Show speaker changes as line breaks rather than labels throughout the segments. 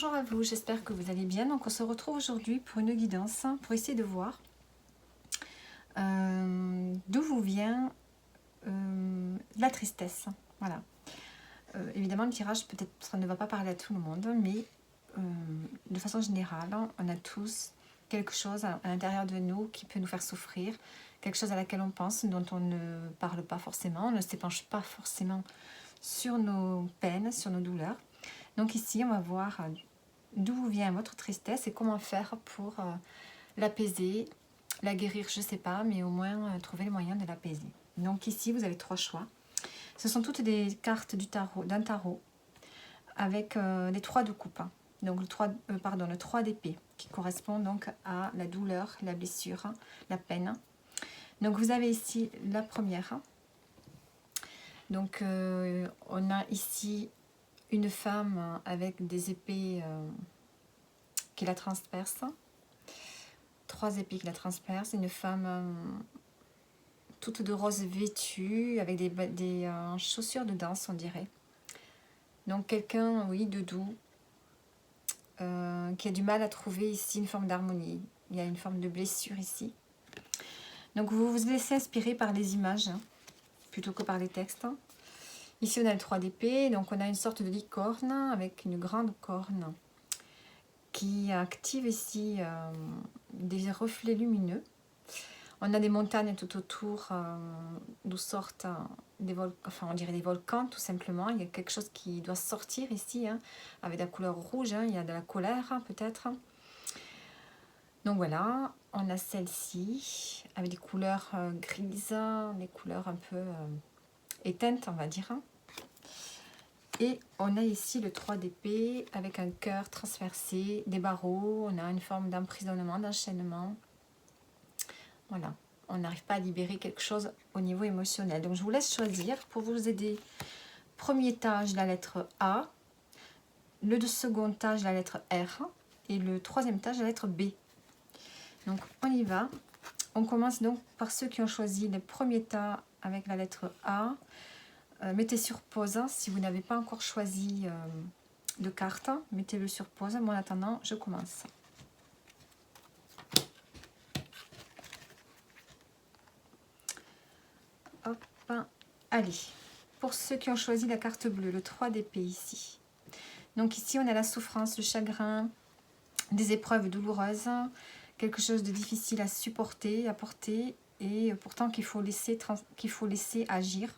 Bonjour à vous, j'espère que vous allez bien. Donc on se retrouve aujourd'hui pour une guidance, pour essayer de voir d'où vous vient la tristesse. Voilà. Évidemment, le tirage peut-être ça ne va pas parler à tout le monde, mais de façon générale, on a tous quelque chose à l'intérieur de nous qui peut nous faire souffrir, quelque chose à laquelle on pense, dont on ne parle pas forcément, on ne s'épanche pas forcément sur nos peines, sur nos douleurs. Donc ici, on va voir d'où vient votre tristesse et comment faire pour l'apaiser, la guérir, je ne sais pas, mais au moins trouver le moyen de l'apaiser. Donc ici, vous avez 3 choix. Ce sont toutes des cartes d'un tarot avec les 3 de coupe. Donc le 3 d'épée qui correspond donc à la douleur, la blessure, la peine. Donc vous avez ici la première. Donc on a ici une femme avec des épées qui la transpercent. 3 épées qui la transpercent. Une femme toute de rose vêtue avec des chaussures de danse, on dirait. Donc quelqu'un, oui, de doux, qui a du mal à trouver ici une forme d'harmonie. Il y a une forme de blessure ici. Donc vous vous laissez inspirer par les images, plutôt que par les textes. Ici on a le 3 d'épée, donc on a une sorte de licorne avec une grande corne qui active ici des reflets lumineux. On a des montagnes tout autour d'où sortent on dirait des volcans tout simplement. Il y a quelque chose qui doit sortir ici, avec de la couleur rouge, il y a de la colère peut-être. Donc voilà, on a celle-ci avec des couleurs grises, des couleurs un peu éteintes on va dire. Et on a ici le 3 d'épée avec un cœur transversé, des barreaux, on a une forme d'emprisonnement, d'enchaînement. Voilà, on n'arrive pas à libérer quelque chose au niveau émotionnel. Donc je vous laisse choisir pour vous aider. Premier étage, la lettre A, le second étage, la lettre R et le troisième étage, la lettre B. Donc on y va. On commence donc par ceux qui ont choisi le premier tas avec la lettre A. Mettez sur pause si vous n'avez pas encore choisi de carte. Mettez-le sur pause. Moi en attendant, je commence. Hop, allez. Pour ceux qui ont choisi la carte bleue, le 3 d'épée ici. Donc ici, on a la souffrance, le chagrin, des épreuves douloureuses, quelque chose de difficile à supporter, à porter, et pourtant qu'il faut laisser agir.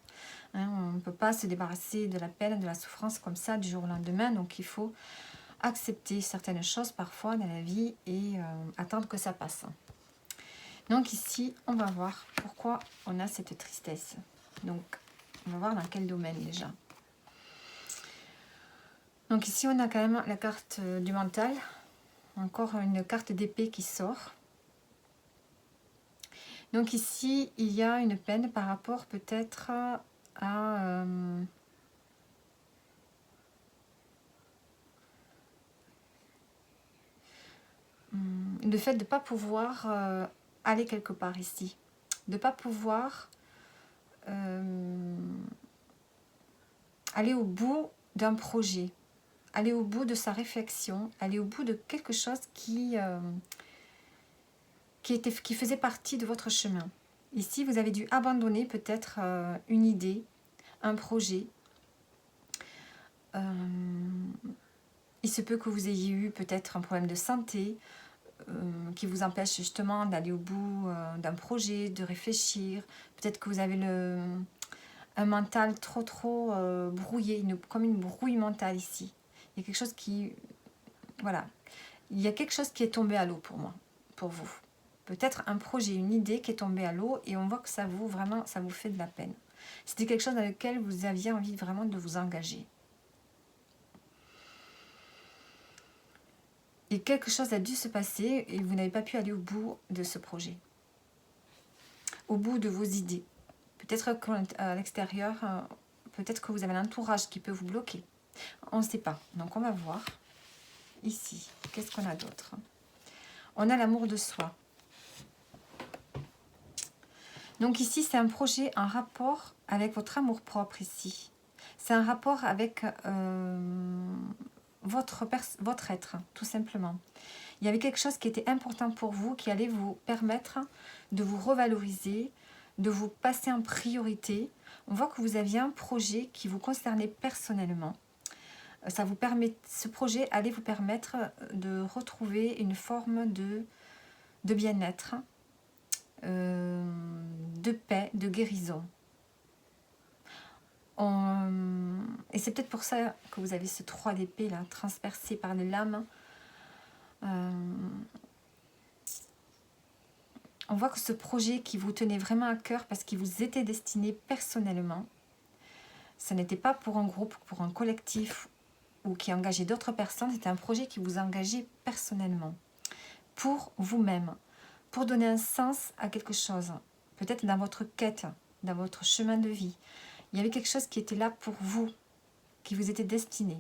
On ne peut pas se débarrasser de la peine, de la souffrance comme ça du jour au lendemain, donc il faut accepter certaines choses parfois dans la vie et attendre que ça passe. Donc ici, on va voir pourquoi on a cette tristesse. Donc, on va voir dans quel domaine déjà. Donc ici, on a quand même la carte du mental. Encore une carte d'épée qui sort. Donc ici, il y a une peine par rapport peut-être à... le fait de ne pas pouvoir aller quelque part ici. De ne pas pouvoir aller au bout d'un projet. Aller au bout de sa réflexion. Aller au bout de quelque chose qui faisait partie de votre chemin. Ici, vous avez dû abandonner peut-être une idée, un projet. Il se peut que vous ayez eu peut-être un problème de santé qui vous empêche justement d'aller au bout d'un projet, de réfléchir. Peut-être que vous avez un mental trop brouillé, comme une brouille mentale ici. Il y a quelque chose qui... Voilà. Il y a quelque chose qui est tombé à l'eau pour moi, pour vous. Peut-être un projet, une idée qui est tombée à l'eau et on voit que ça vous fait de la peine. C'était quelque chose dans lequel vous aviez envie vraiment de vous engager. Et quelque chose a dû se passer et vous n'avez pas pu aller au bout de ce projet. Au bout de vos idées. Peut-être qu'à l'extérieur, peut-être que vous avez un entourage qui peut vous bloquer. On ne sait pas. Donc on va voir. Ici, qu'est-ce qu'on a d'autre? On a l'amour de soi. Donc ici, c'est un projet en rapport avec votre amour-propre ici. C'est un rapport avec votre être, tout simplement. Il y avait quelque chose qui était important pour vous, qui allait vous permettre de vous revaloriser, de vous passer en priorité. On voit que vous aviez un projet qui vous concernait personnellement. Ce projet allait vous permettre de retrouver une forme de bien-être, de paix, de guérison. Et c'est peut-être pour ça que vous avez ce 3 d'épée là, transpercé par les lames. On voit que ce projet qui vous tenait vraiment à cœur parce qu'il vous était destiné personnellement, ce n'était pas pour un groupe, pour un collectif ou qui engageait d'autres personnes, c'était un projet qui vous engageait personnellement, pour vous-même, pour donner un sens à quelque chose, peut-être dans votre quête, dans votre chemin de vie. Il y avait quelque chose qui était là pour vous, qui vous était destiné.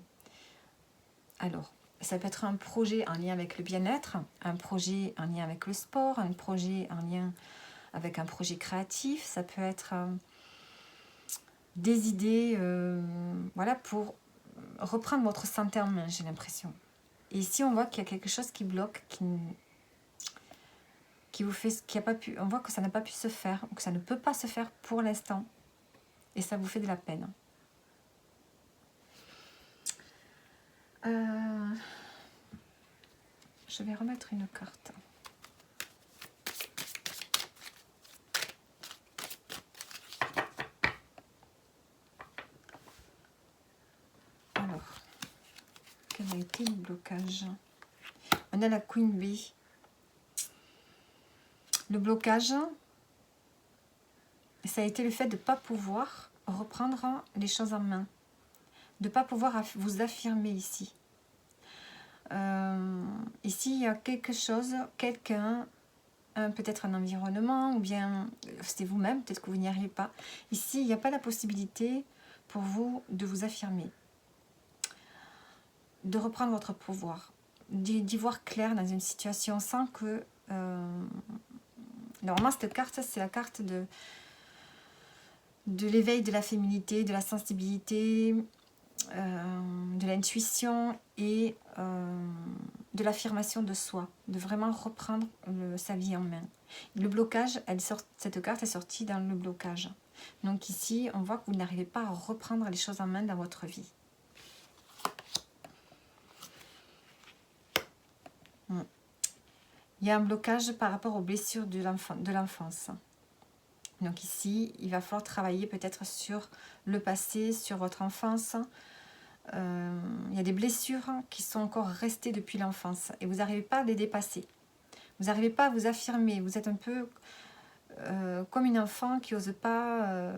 Alors, ça peut être un projet en lien avec le bien-être, un projet en lien avec le sport, un projet en lien avec un projet créatif, ça peut être des idées voilà, pour reprendre votre santé en main, j'ai l'impression. Et ici, on voit qu'il y a quelque chose qui bloque, qui vous fait, qui a pas pu, on voit que ça n'a pas pu se faire, ou que ça ne peut pas se faire pour l'instant, et ça vous fait de la peine. Je vais remettre une carte. Alors, quel a été le blocage? On a la Queen Bee. Le blocage, ça a été le fait de ne pas pouvoir reprendre les choses en main, de ne pas pouvoir vous affirmer ici. Ici, il y a quelque chose, quelqu'un, peut-être un environnement, ou bien c'est vous-même, peut-être que vous n'y arrivez pas. Ici, il n'y a pas la possibilité pour vous de vous affirmer, de reprendre votre pouvoir, d'y voir clair dans une situation sans que... Normalement, cette carte, c'est la carte de l'éveil de la féminité, de la sensibilité, de l'intuition et de l'affirmation de soi, de vraiment reprendre sa vie en main. Le blocage, cette carte est sortie dans le blocage. Donc ici, on voit que vous n'arrivez pas à reprendre les choses en main dans votre vie. Il y a un blocage par rapport aux blessures de l'enfance. Donc ici, il va falloir travailler peut-être sur le passé, sur votre enfance. Il y a des blessures qui sont encore restées depuis l'enfance et vous n'arrivez pas à les dépasser. Vous n'arrivez pas à vous affirmer. Vous êtes un peu comme une enfant qui n'ose pas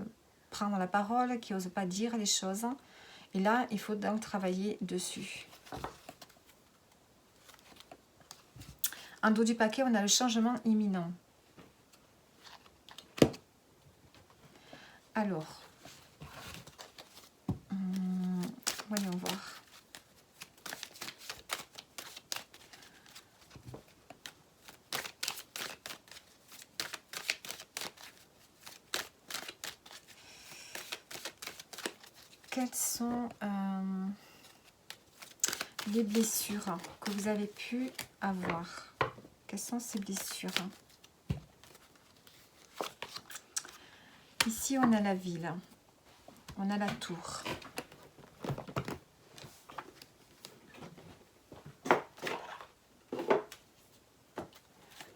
prendre la parole, qui n'ose pas dire les choses. Et là, il faut donc travailler dessus. En dos du paquet, on a le changement imminent. Alors, voyons voir. Quelles sont les blessures que vous avez pu avoir? Quelles sont ces blessures? Ici, on a la ville. On a la tour.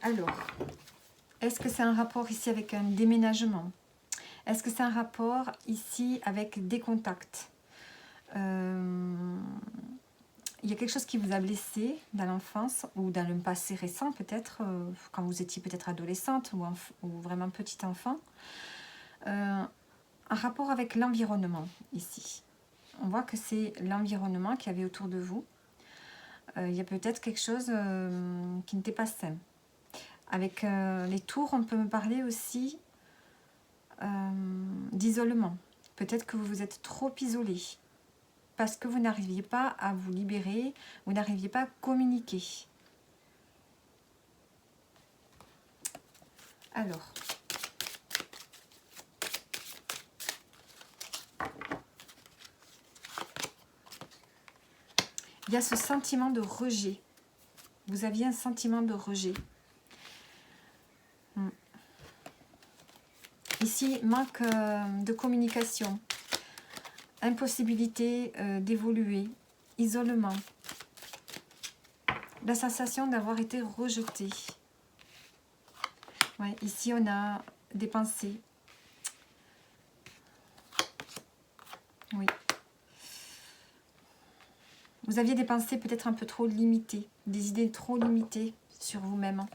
Alors, est-ce que c'est un rapport ici avec un déménagement? Est-ce que c'est un rapport ici avec des contacts? Il y a quelque chose qui vous a blessé dans l'enfance ou dans le passé récent peut-être, quand vous étiez peut-être adolescente ou vraiment petit enfant. Un rapport avec l'environnement ici. On voit que c'est l'environnement qu'il y avait autour de vous. Il y a peut-être quelque chose qui n'était pas sain. Avec les tours, on peut me parler aussi d'isolement. Peut-être que vous vous êtes trop isolé parce que vous n'arriviez pas à vous libérer, vous n'arriviez pas à communiquer. Alors, il y a ce sentiment de rejet. Vous aviez un sentiment de rejet. Ici, manque de communication, impossibilité d'évoluer, isolement, la sensation d'avoir été rejeté. Ouais, ici, on a des pensées. Oui. Vous aviez des pensées peut-être un peu trop limitées, des idées trop limitées sur vous-même.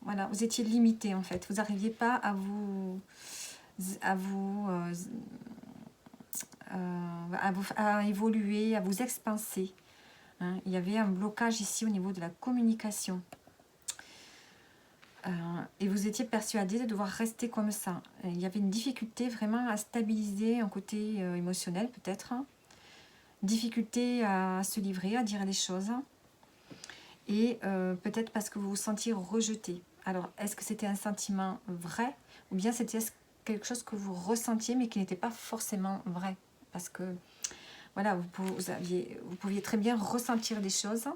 Voilà, vous étiez limité en fait. Vous n'arriviez pas à évoluer, à vous expanser. Hein. Il y avait un blocage ici au niveau de la communication. Et vous étiez persuadé de devoir rester comme ça. Il y avait une difficulté vraiment à stabiliser un côté émotionnel peut-être. Difficulté à se livrer, à dire les choses. Et peut-être parce que vous vous sentiez rejeté. Alors, est-ce que c'était un sentiment vrai ou bien c'était quelque chose que vous ressentiez mais qui n'était pas forcément vrai? Parce que, voilà, vous pouviez très bien ressentir des choses,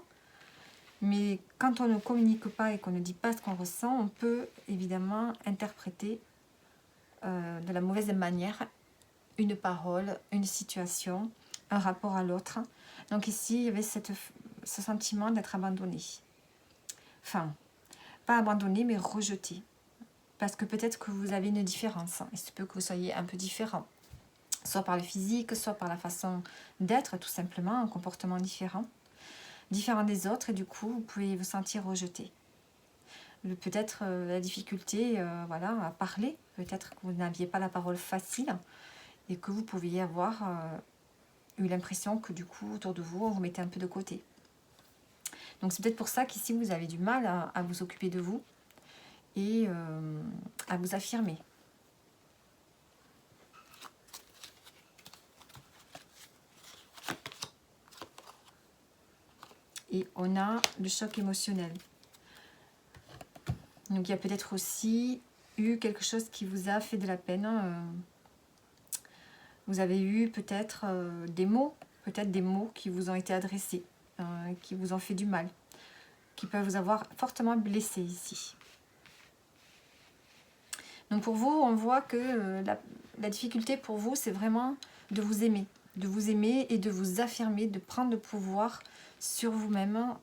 mais quand on ne communique pas et qu'on ne dit pas ce qu'on ressent, on peut évidemment interpréter de la mauvaise manière une parole, une situation, un rapport à l'autre. Donc ici, il y avait ce sentiment d'être abandonné. Enfin, pas abandonné, mais rejeté. Parce que peut-être que vous avez une différence. Il se peut que vous soyez un peu différent. Soit par le physique, soit par la façon d'être, tout simplement, un comportement différent. Différent des autres, et du coup, vous pouvez vous sentir rejeté. Peut-être la difficulté voilà, à parler. Peut-être que vous n'aviez pas la parole facile et que vous pouviez avoir eu l'impression que du coup, autour de vous, on vous mettait un peu de côté. Donc c'est peut-être pour ça qu'ici, vous avez du mal à vous occuper de vous et à vous affirmer. Et on a le choc émotionnel. Donc il y a peut-être aussi eu quelque chose qui vous a fait de la peine. Vous avez eu peut-être des mots qui vous ont été adressés, qui vous ont fait du mal, qui peuvent vous avoir fortement blessé ici. Donc pour vous, on voit que la difficulté pour vous, c'est vraiment de vous aimer et de vous affirmer, de prendre le pouvoir sur vous-même,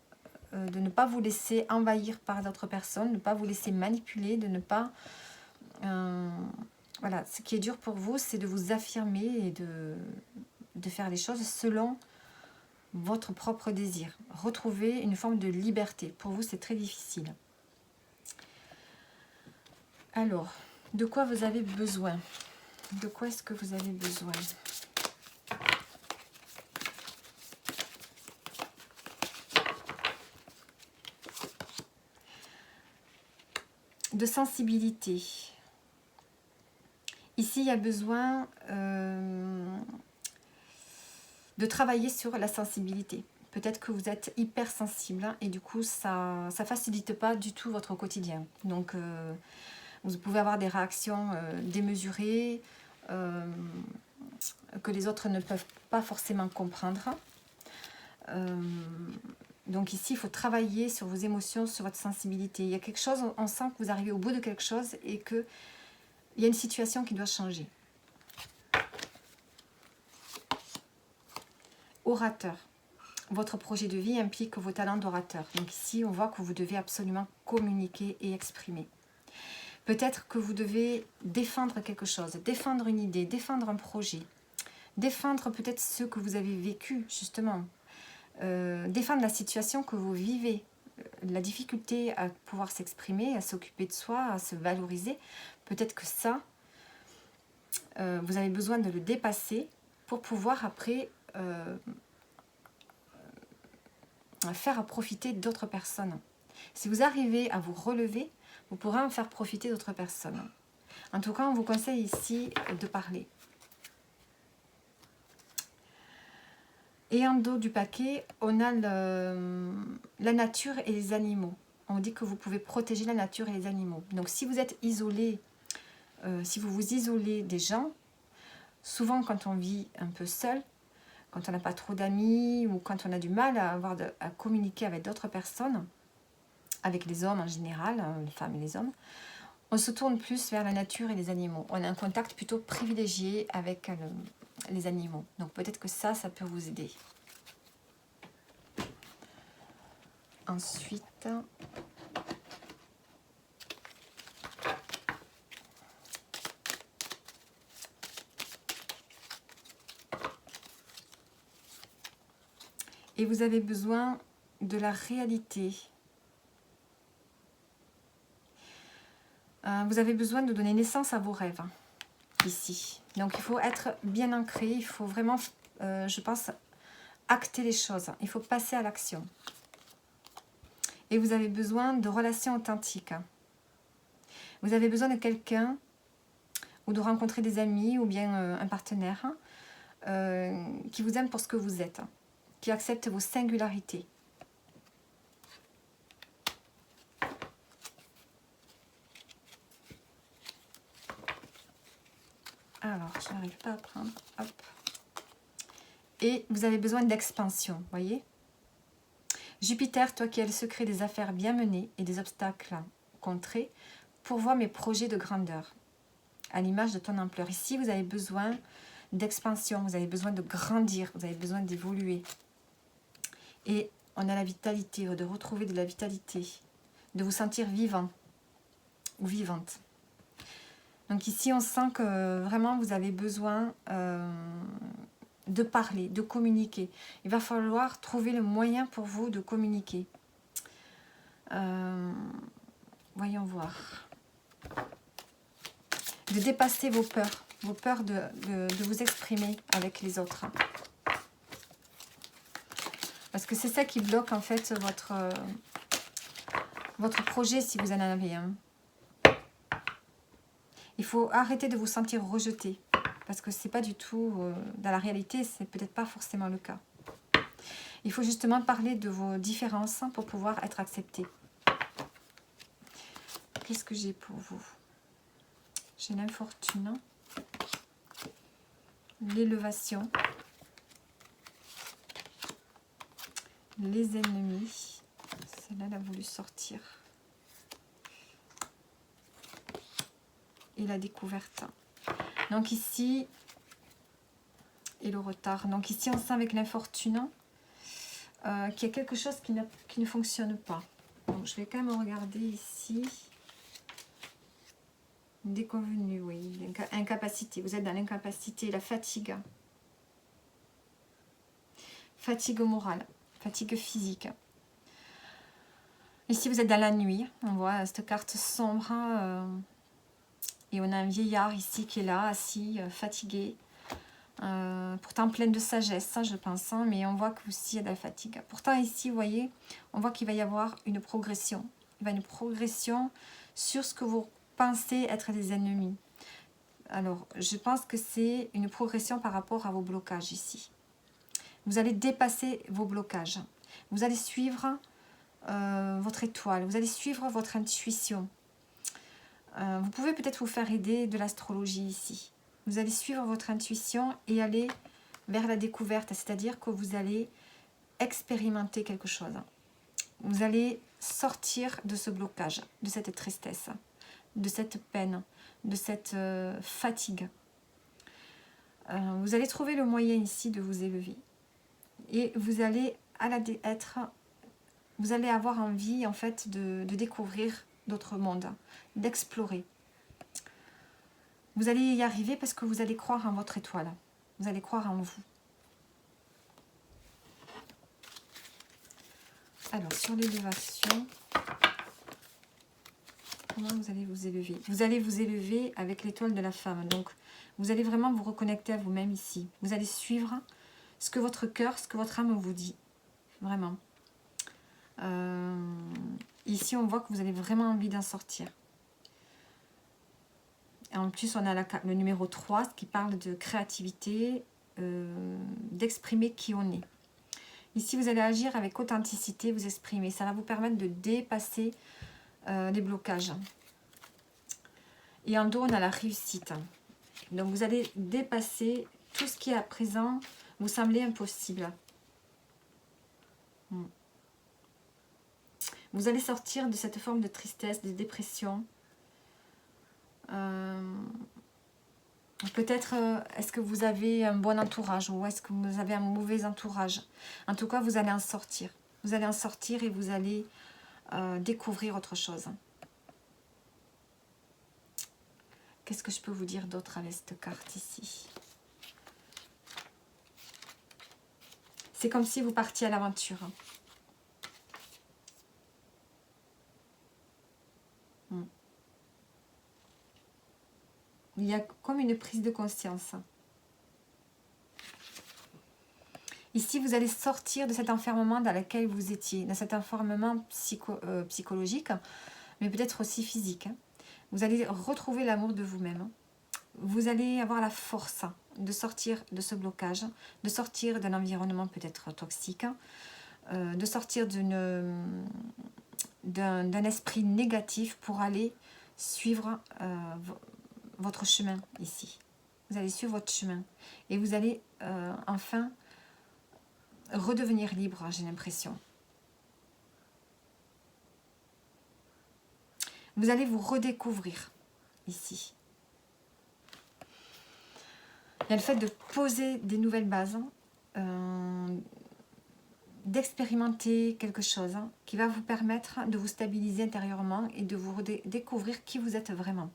de ne pas vous laisser envahir par d'autres personnes, de ne pas vous laisser manipuler, de ne pas... voilà, ce qui est dur pour vous, c'est de vous affirmer et de faire les choses selon votre propre désir. Retrouver une forme de liberté. Pour vous, c'est très difficile. Alors, de quoi vous avez besoin? De quoi est-ce que vous avez besoin? De sensibilité. Ici, il y a besoin de travailler sur la sensibilité. Peut-être que vous êtes hypersensible et du coup, ça ne facilite pas du tout votre quotidien. Donc, vous pouvez avoir des réactions démesurées que les autres ne peuvent pas forcément comprendre. Donc ici, il faut travailler sur vos émotions, sur votre sensibilité. Il y a quelque chose, on sent que vous arrivez au bout de quelque chose et qu'il y a une situation qui doit changer. Orateur. Votre projet de vie implique vos talents d'orateur. Donc ici, on voit que vous devez absolument communiquer et exprimer. Peut-être que vous devez défendre quelque chose, défendre une idée, défendre un projet, défendre peut-être ce que vous avez vécu, justement. Défendre la situation que vous vivez, la difficulté à pouvoir s'exprimer, à s'occuper de soi, à se valoriser. Peut-être que ça, vous avez besoin de le dépasser pour pouvoir après faire profiter d'autres personnes. Si vous arrivez à vous relever, vous pourrez en faire profiter d'autres personnes. En tout cas, on vous conseille ici de parler. Et en dos du paquet, on a la nature et les animaux. On dit que vous pouvez protéger la nature et les animaux. Donc si vous êtes isolé, si vous vous isolez des gens, souvent quand on vit un peu seul, quand on n'a pas trop d'amis ou quand on a du mal à communiquer avec d'autres personnes, avec les hommes en général, les femmes et les hommes, on se tourne plus vers la nature et les animaux. On a un contact plutôt privilégié avec les animaux. Donc peut-être que ça peut vous aider. Ensuite, et vous avez besoin de la réalité. Vous avez besoin de donner naissance à vos rêves, ici. Donc il faut être bien ancré, il faut vraiment, je pense, acter les choses. Il faut passer à l'action. Et vous avez besoin de relations authentiques. Vous avez besoin de quelqu'un, ou de rencontrer des amis, ou bien un partenaire, qui vous aime pour ce que vous êtes, qui accepte vos singularités. Alors, je n'arrive pas à prendre. Hop. Et vous avez besoin d'expansion, voyez. Jupiter, toi qui as le secret des affaires bien menées et des obstacles contrés, pourvois mes projets de grandeur, à l'image de ton ampleur. Ici, vous avez besoin d'expansion, vous avez besoin de grandir, vous avez besoin d'évoluer. Et on a la vitalité, de retrouver de la vitalité, de vous sentir vivant ou vivante. Donc ici, on sent que vraiment, vous avez besoin de parler, de communiquer. Il va falloir trouver le moyen pour vous de communiquer. Voyons voir. De dépasser vos peurs de vous exprimer avec les autres. Parce que c'est ça qui bloque en fait votre projet si vous en avez un. Il faut arrêter de vous sentir rejeté. Parce que c'est pas du tout, dans la réalité, c'est peut-être pas forcément le cas. Il faut justement parler de vos différences pour pouvoir être accepté. Qu'est-ce que j'ai pour vous? J'ai l'infortune, l'élévation, les ennemis. Celle-là, elle a voulu sortir. Et la découverte. Donc ici, et le retard. Donc ici, on sent avec l'infortune qu'il y a quelque chose qui ne fonctionne pas. Donc je vais quand même regarder ici. Déconvenu, oui. Incapacité. Vous êtes dans l'incapacité, la fatigue. Fatigue morale, fatigue physique. Ici, vous êtes dans la nuit. On voit cette carte sombre. Et on a un vieillard ici qui est là, assis, fatigué. Pourtant plein de sagesse, je pense. Mais on voit que aussi il y a de la fatigue. Pourtant ici, vous voyez, on voit qu'il va y avoir une progression. Il va y avoir une progression sur ce que vous pensez être des ennemis. Alors, je pense que c'est une progression par rapport à vos blocages ici. Vous allez dépasser vos blocages. Vous allez suivre votre étoile. Vous allez suivre votre intuition. Vous pouvez peut-être vous faire aider de l'astrologie ici. Vous allez suivre votre intuition et aller vers la découverte. C'est-à-dire que vous allez expérimenter quelque chose. Vous allez sortir de ce blocage, de cette tristesse, de cette peine, de cette fatigue. Vous allez trouver le moyen ici de vous élever. Et vous allez vous allez avoir envie en fait de découvrir d'autres mondes, d'explorer. Vous allez y arriver parce que vous allez croire en votre étoile. Vous allez croire en vous. Alors, sur l'élévation, comment vous allez vous élever? Vous allez vous élever avec l'étoile de la femme. Donc, vous allez vraiment vous reconnecter à vous-même ici. Vous allez suivre ce que votre cœur, ce que votre âme vous dit. Vraiment. Ici, on voit que vous avez vraiment envie d'en sortir. Et en plus, on a le numéro 3 qui parle de créativité, d'exprimer qui on est. Ici, vous allez agir avec authenticité, vous exprimer. Ça va vous permettre de dépasser les blocages. Et en dos, on a la réussite. Donc, vous allez dépasser tout ce qui à présent Vous semblez impossible. Vous allez sortir de cette forme de tristesse, de dépression. Peut-être, est-ce que vous avez un bon entourage ou est-ce que vous avez un mauvais entourage? En tout cas, vous allez en sortir. Vous allez en sortir et vous allez découvrir autre chose. Qu'est-ce que je peux vous dire d'autre avec cette carte ici? C'est comme si vous partiez à l'aventure. Il y a comme une prise de conscience. Ici, vous allez sortir de cet enfermement dans lequel vous étiez, dans cet enfermement psychologique, mais peut-être aussi physique. Vous allez retrouver l'amour de vous-même. Vous allez avoir la force de sortir de ce blocage, de sortir d'un environnement peut-être toxique, de sortir d'un esprit négatif pour aller suivre votre chemin ici. Vous allez suivre votre chemin et vous allez enfin redevenir libre, j'ai l'impression. Vous allez vous redécouvrir ici. Il y a le fait de poser des nouvelles bases, d'expérimenter quelque chose qui va vous permettre de vous stabiliser intérieurement et de vous découvrir qui vous êtes vraiment.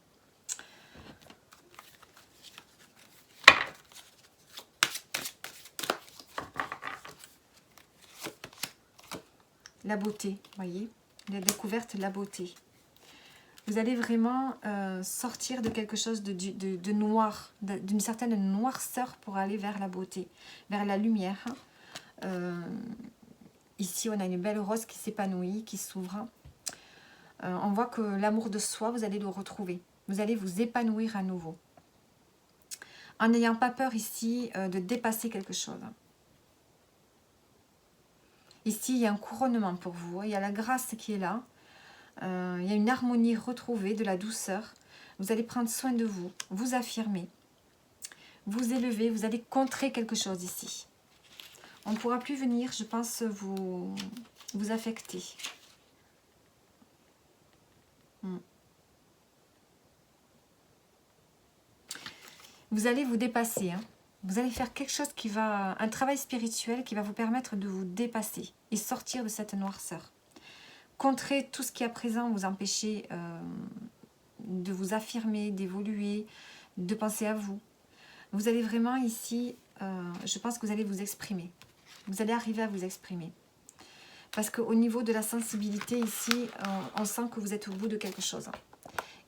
La beauté, voyez, la découverte de la beauté. Vous allez vraiment sortir de quelque chose de noir, d'une certaine noirceur pour aller vers la beauté, vers la lumière. Ici, on a une belle rose qui s'épanouit, qui s'ouvre. On voit que l'amour de soi, vous allez le retrouver. Vous allez vous épanouir à nouveau. En n'ayant pas peur ici de dépasser quelque chose. Ici, il y a un couronnement pour vous. Il y a la grâce qui est là. Il y a une harmonie retrouvée, de la douceur. Vous allez prendre soin de vous, vous affirmer, vous élever. Vous allez contrer quelque chose ici. On ne pourra plus venir, je pense, vous affecter. Vous allez vous dépasser. Vous allez faire quelque chose qui va... Un travail spirituel qui va vous permettre de vous dépasser et sortir de cette noirceur. Contrer tout ce qui à présent vous empêchez de vous affirmer, d'évoluer, de penser à vous. Vous allez vraiment ici, je pense que vous allez vous exprimer. Vous allez arriver à vous exprimer. Parce qu'au niveau de la sensibilité ici, on sent que vous êtes au bout de quelque chose.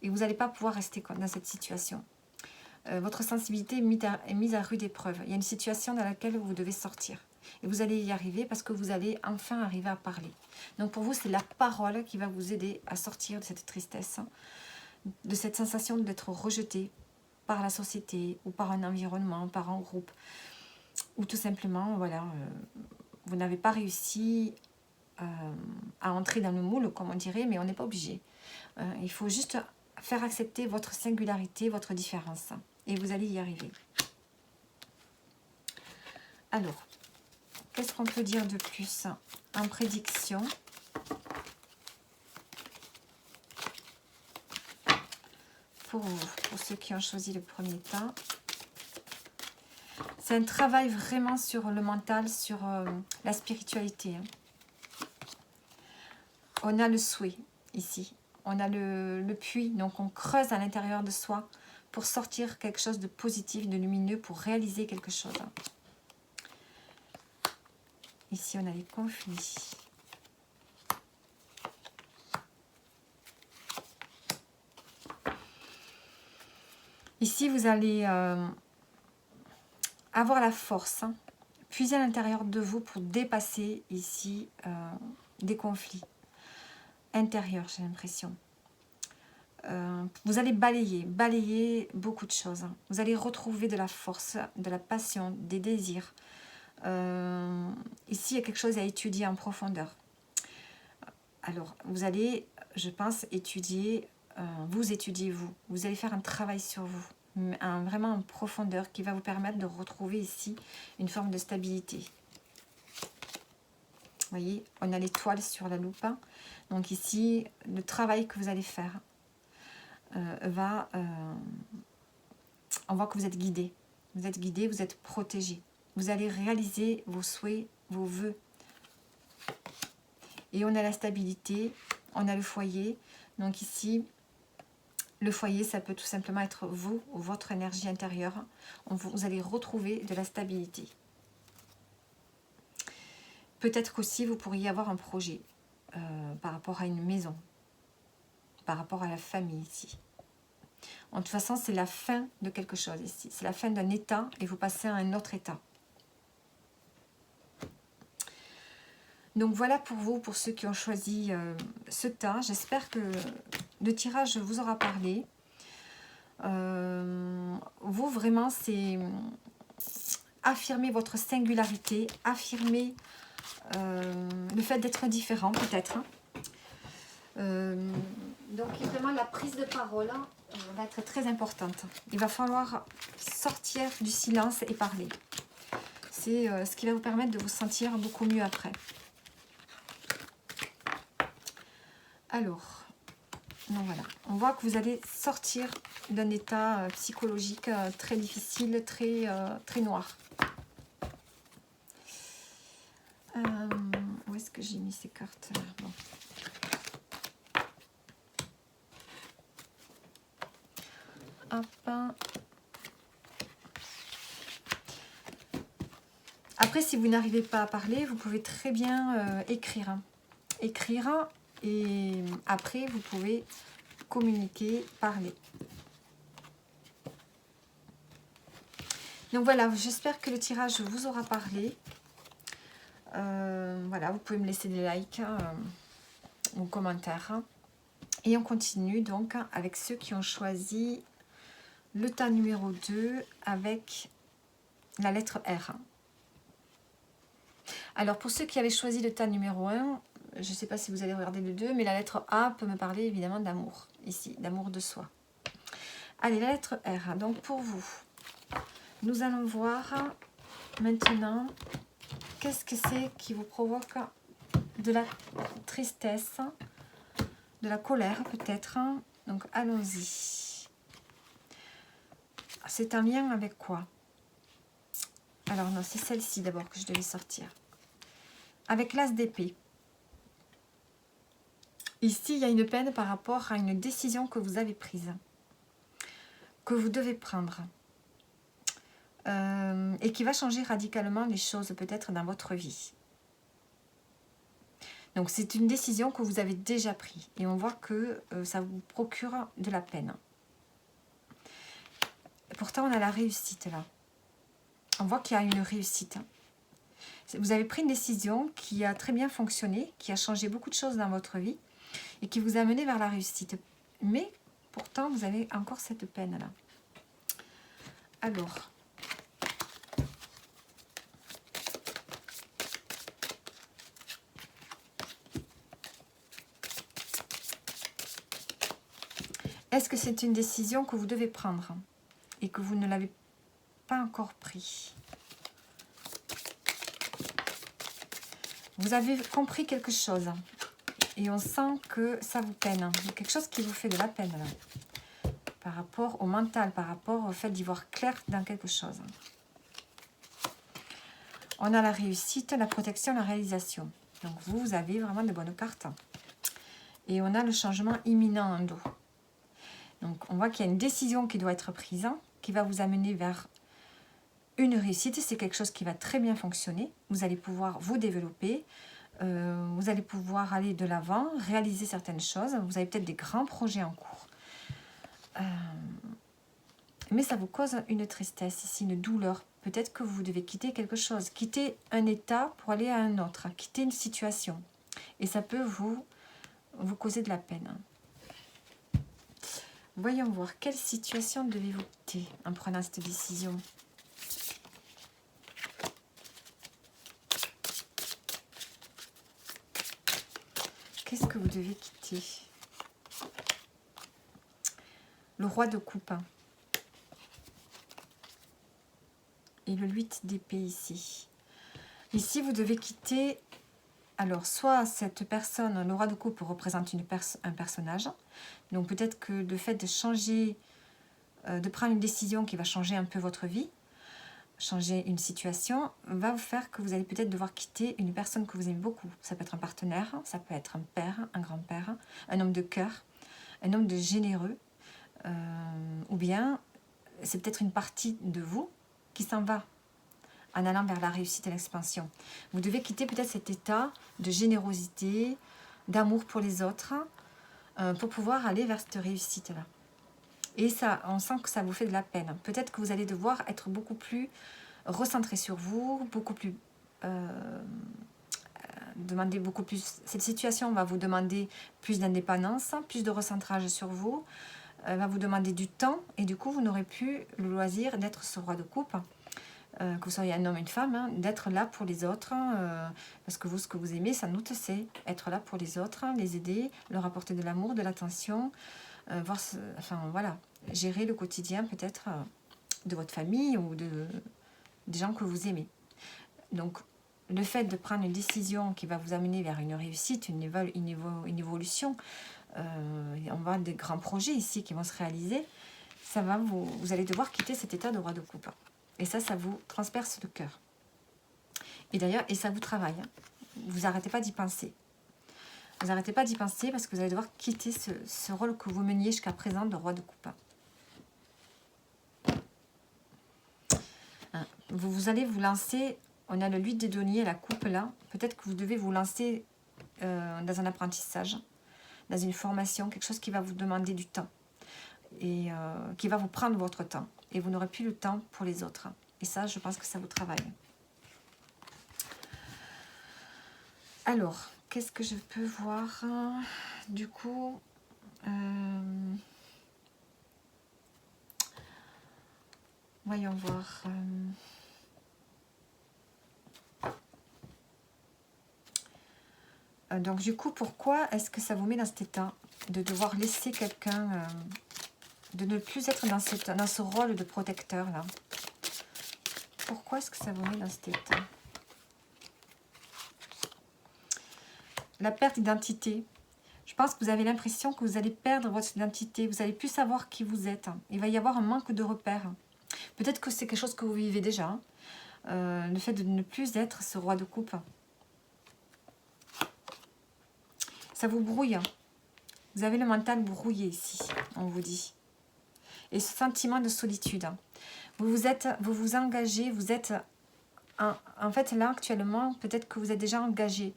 Et vous n'allez pas pouvoir rester dans cette situation. Votre sensibilité est mise à rude épreuve. Il y a une situation dans laquelle vous devez sortir. Et vous allez y arriver parce que vous allez enfin arriver à parler. Donc pour vous, c'est la parole qui va vous aider à sortir de cette tristesse, de cette sensation d'être rejeté par la société ou par un environnement, par un groupe. Ou tout simplement, voilà, vous n'avez pas réussi à entrer dans le moule, comme on dirait, mais on n'est pas obligé. Il faut juste faire accepter votre singularité, votre différence. Et vous allez y arriver. Alors, qu'est-ce qu'on peut dire de plus en prédiction? Pour ceux qui ont choisi le premier temps. C'est un travail vraiment sur le mental, sur la spiritualité. On a le souhait ici. On a le puits, donc on creuse à l'intérieur de soi pour sortir quelque chose de positif, de lumineux, pour réaliser quelque chose. Ici, on a les conflits. Ici, vous allez avoir la force, puiser à l'intérieur de vous pour dépasser ici des conflits intérieurs, j'ai l'impression. Vous allez balayer beaucoup de choses. Vous allez retrouver de la force, de la passion, des désirs. Ici, il y a quelque chose à étudier en profondeur. Alors, vous allez, je pense, étudier, vous. Vous allez faire un travail sur vous. vraiment en profondeur, qui va vous permettre de retrouver ici une forme de stabilité. Vous voyez, on a l'étoile sur la loupe. Donc ici, le travail que vous allez faire on voit que vous êtes guidé. Vous êtes guidé, vous êtes protégé. Vous allez réaliser vos souhaits, vos vœux. Et on a la stabilité, on a le foyer. Donc ici, le foyer, ça peut tout simplement être vous, votre énergie intérieure. Vous allez retrouver de la stabilité. Peut-être qu'aussi, vous pourriez avoir un projet par rapport à une maison, par rapport à la famille ici. De toute façon, c'est la fin de quelque chose ici. C'est la fin d'un état et vous passez à un autre état. Donc voilà pour vous, pour ceux qui ont choisi ce tas. J'espère que le tirage vous aura parlé. Vous, vraiment, c'est affirmer votre singularité, affirmer le fait d'être différent, peut-être. Donc, vraiment, la prise de parole va être très importante. Il va falloir sortir du silence et parler. C'est ce qui va vous permettre de vous sentir beaucoup mieux après. Alors, donc voilà, on voit que vous allez sortir d'un état psychologique très difficile, très noir. Où est-ce que j'ai mis ces cartes là? Bon. Hop. Après, si vous n'arrivez pas à parler, vous pouvez très bien écrire. Écrire et après, vous pouvez communiquer, parler. Donc voilà, j'espère que le tirage vous aura parlé. Voilà, vous pouvez me laisser des likes ou commentaires. Et on continue donc avec ceux qui ont choisi le tas numéro 2 avec la lettre R. Alors pour ceux qui avaient choisi le tas numéro 1, je ne sais pas si vous allez regarder le 2, mais la lettre A peut me parler évidemment d'amour, ici, d'amour de soi. Allez, la lettre R, donc pour vous, nous allons voir maintenant qu'est-ce que c'est qui vous provoque de la tristesse, de la colère peut-être. Donc allons-y. C'est un lien avec quoi? Alors non, c'est celle-ci d'abord que je devais sortir. Avec l'as d'épée. Ici, il y a une peine par rapport à une décision que vous avez prise, que vous devez prendre, et qui va changer radicalement les choses peut-être dans votre vie. Donc, c'est une décision que vous avez déjà prise, et on voit que ça vous procure de la peine. Et pourtant, on a la réussite là. On voit qu'il y a une réussite. Vous avez pris une décision qui a très bien fonctionné, qui a changé beaucoup de choses dans votre vie, et qui vous a mené vers la réussite. Mais pourtant, vous avez encore cette peine-là. Alors, est-ce que c'est une décision que vous devez prendre et que vous ne l'avez pas encore pris? Vous avez compris quelque chose. Et on sent que ça vous peine. Il y a quelque chose qui vous fait de la peine là. Par rapport au mental, par rapport au fait d'y voir clair dans quelque chose. On a la réussite, la protection, la réalisation. Donc vous avez vraiment de bonnes cartes. Et on a le changement imminent en dos. Donc on voit qu'il y a une décision qui doit être prise, qui va vous amener vers une réussite. C'est quelque chose qui va très bien fonctionner. Vous allez pouvoir vous développer. Vous allez pouvoir aller de l'avant, réaliser certaines choses. Vous avez peut-être des grands projets en cours. Mais ça vous cause une tristesse ici, une douleur. Peut-être que vous devez quitter quelque chose, quitter un état pour aller à un autre, quitter une situation. Et ça peut vous causer de la peine. Voyons voir, quelle situation devez-vous quitter en prenant cette décision ? Qu'est-ce que vous devez quitter? Le roi de coupe. et le 8 d'épée ici. Ici, vous devez quitter... Alors, soit cette personne, le roi de coupe, représente un personnage. Donc, peut-être que le fait de changer, de prendre une décision qui va changer un peu votre vie, changer une situation, va vous faire que vous allez peut-être devoir quitter une personne que vous aimez beaucoup. Ça peut être un partenaire, ça peut être un père, un grand-père, un homme de cœur, un homme de généreux, ou bien c'est peut-être une partie de vous qui s'en va en allant vers la réussite et l'expansion. Vous devez quitter peut-être cet état de générosité, d'amour pour les autres, pour pouvoir aller vers cette réussite-là. Et ça, on sent que ça vous fait de la peine. Peut-être que vous allez devoir être beaucoup plus recentré sur vous, beaucoup plus... demander beaucoup plus... Cette situation va vous demander plus d'indépendance, plus de recentrage sur vous, va vous demander du temps, et du coup, vous n'aurez plus le loisir d'être ce roi de coupe, que vous soyez un homme, une femme, hein, d'être là pour les autres, parce que vous, ce que vous aimez, sans doute, c'est être là pour les autres, les aider, leur apporter de l'amour, de l'attention, enfin voilà, gérer le quotidien peut-être de votre famille ou des gens que vous aimez. Donc, le fait de prendre une décision qui va vous amener vers une réussite, une évolution, on va avoir des grands projets ici qui vont se réaliser, ça va vous allez devoir quitter cet état de roi de coupe. Et ça vous transperce le cœur. Et d'ailleurs, et ça vous travaille. Hein. Vous n'arrêtez pas d'y penser. Vous n'arrêtez pas d'y penser parce que vous allez devoir quitter ce rôle que vous meniez jusqu'à présent de roi de coupe. Hein. Vous allez vous lancer, on a le 8 de denier, la coupe là. Peut-être que vous devez vous lancer dans un apprentissage, dans une formation, quelque chose qui va vous demander du temps. Et qui va vous prendre votre temps. Et vous n'aurez plus le temps pour les autres. Et ça, je pense que ça vous travaille. Alors, qu'est-ce que je peux voir? Du coup, voyons voir. Donc, du coup, pourquoi est-ce que ça vous met dans cet état de devoir laisser quelqu'un... de ne plus être dans ce rôle de protecteur là. Pourquoi est-ce que ça vous met dans cet état? La perte d'identité. Je pense que vous avez l'impression que vous allez perdre votre identité. Vous n'allez plus savoir qui vous êtes. Il va y avoir un manque de repères. Peut-être que c'est quelque chose que vous vivez déjà. Le fait de ne plus être ce roi de coupe. Ça vous brouille. Vous avez le mental brouillé ici, on vous dit. Et ce sentiment de solitude. Vous vous engagez, vous êtes... En fait, là, actuellement, peut-être que vous êtes déjà engagé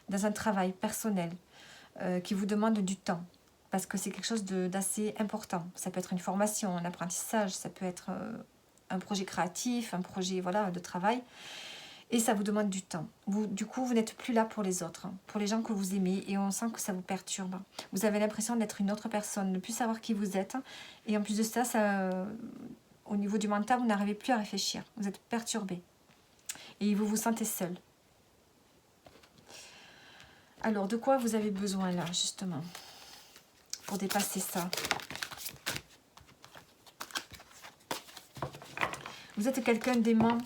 dans un travail personnel qui vous demande du temps. Parce que c'est quelque chose d'assez important. Ça peut être une formation, un apprentissage, ça peut être un projet créatif, un projet voilà, de travail. Et ça vous demande du temps. Du coup, vous n'êtes plus là pour les autres, pour les gens que vous aimez. Et on sent que ça vous perturbe. Vous avez l'impression d'être une autre personne, de ne plus savoir qui vous êtes. Et en plus de ça, au niveau du mental, vous n'arrivez plus à réfléchir. Vous êtes perturbé. Et vous vous sentez seul. Alors, de quoi vous avez besoin là, justement, pour dépasser ça? Vous êtes quelqu'un d'aimant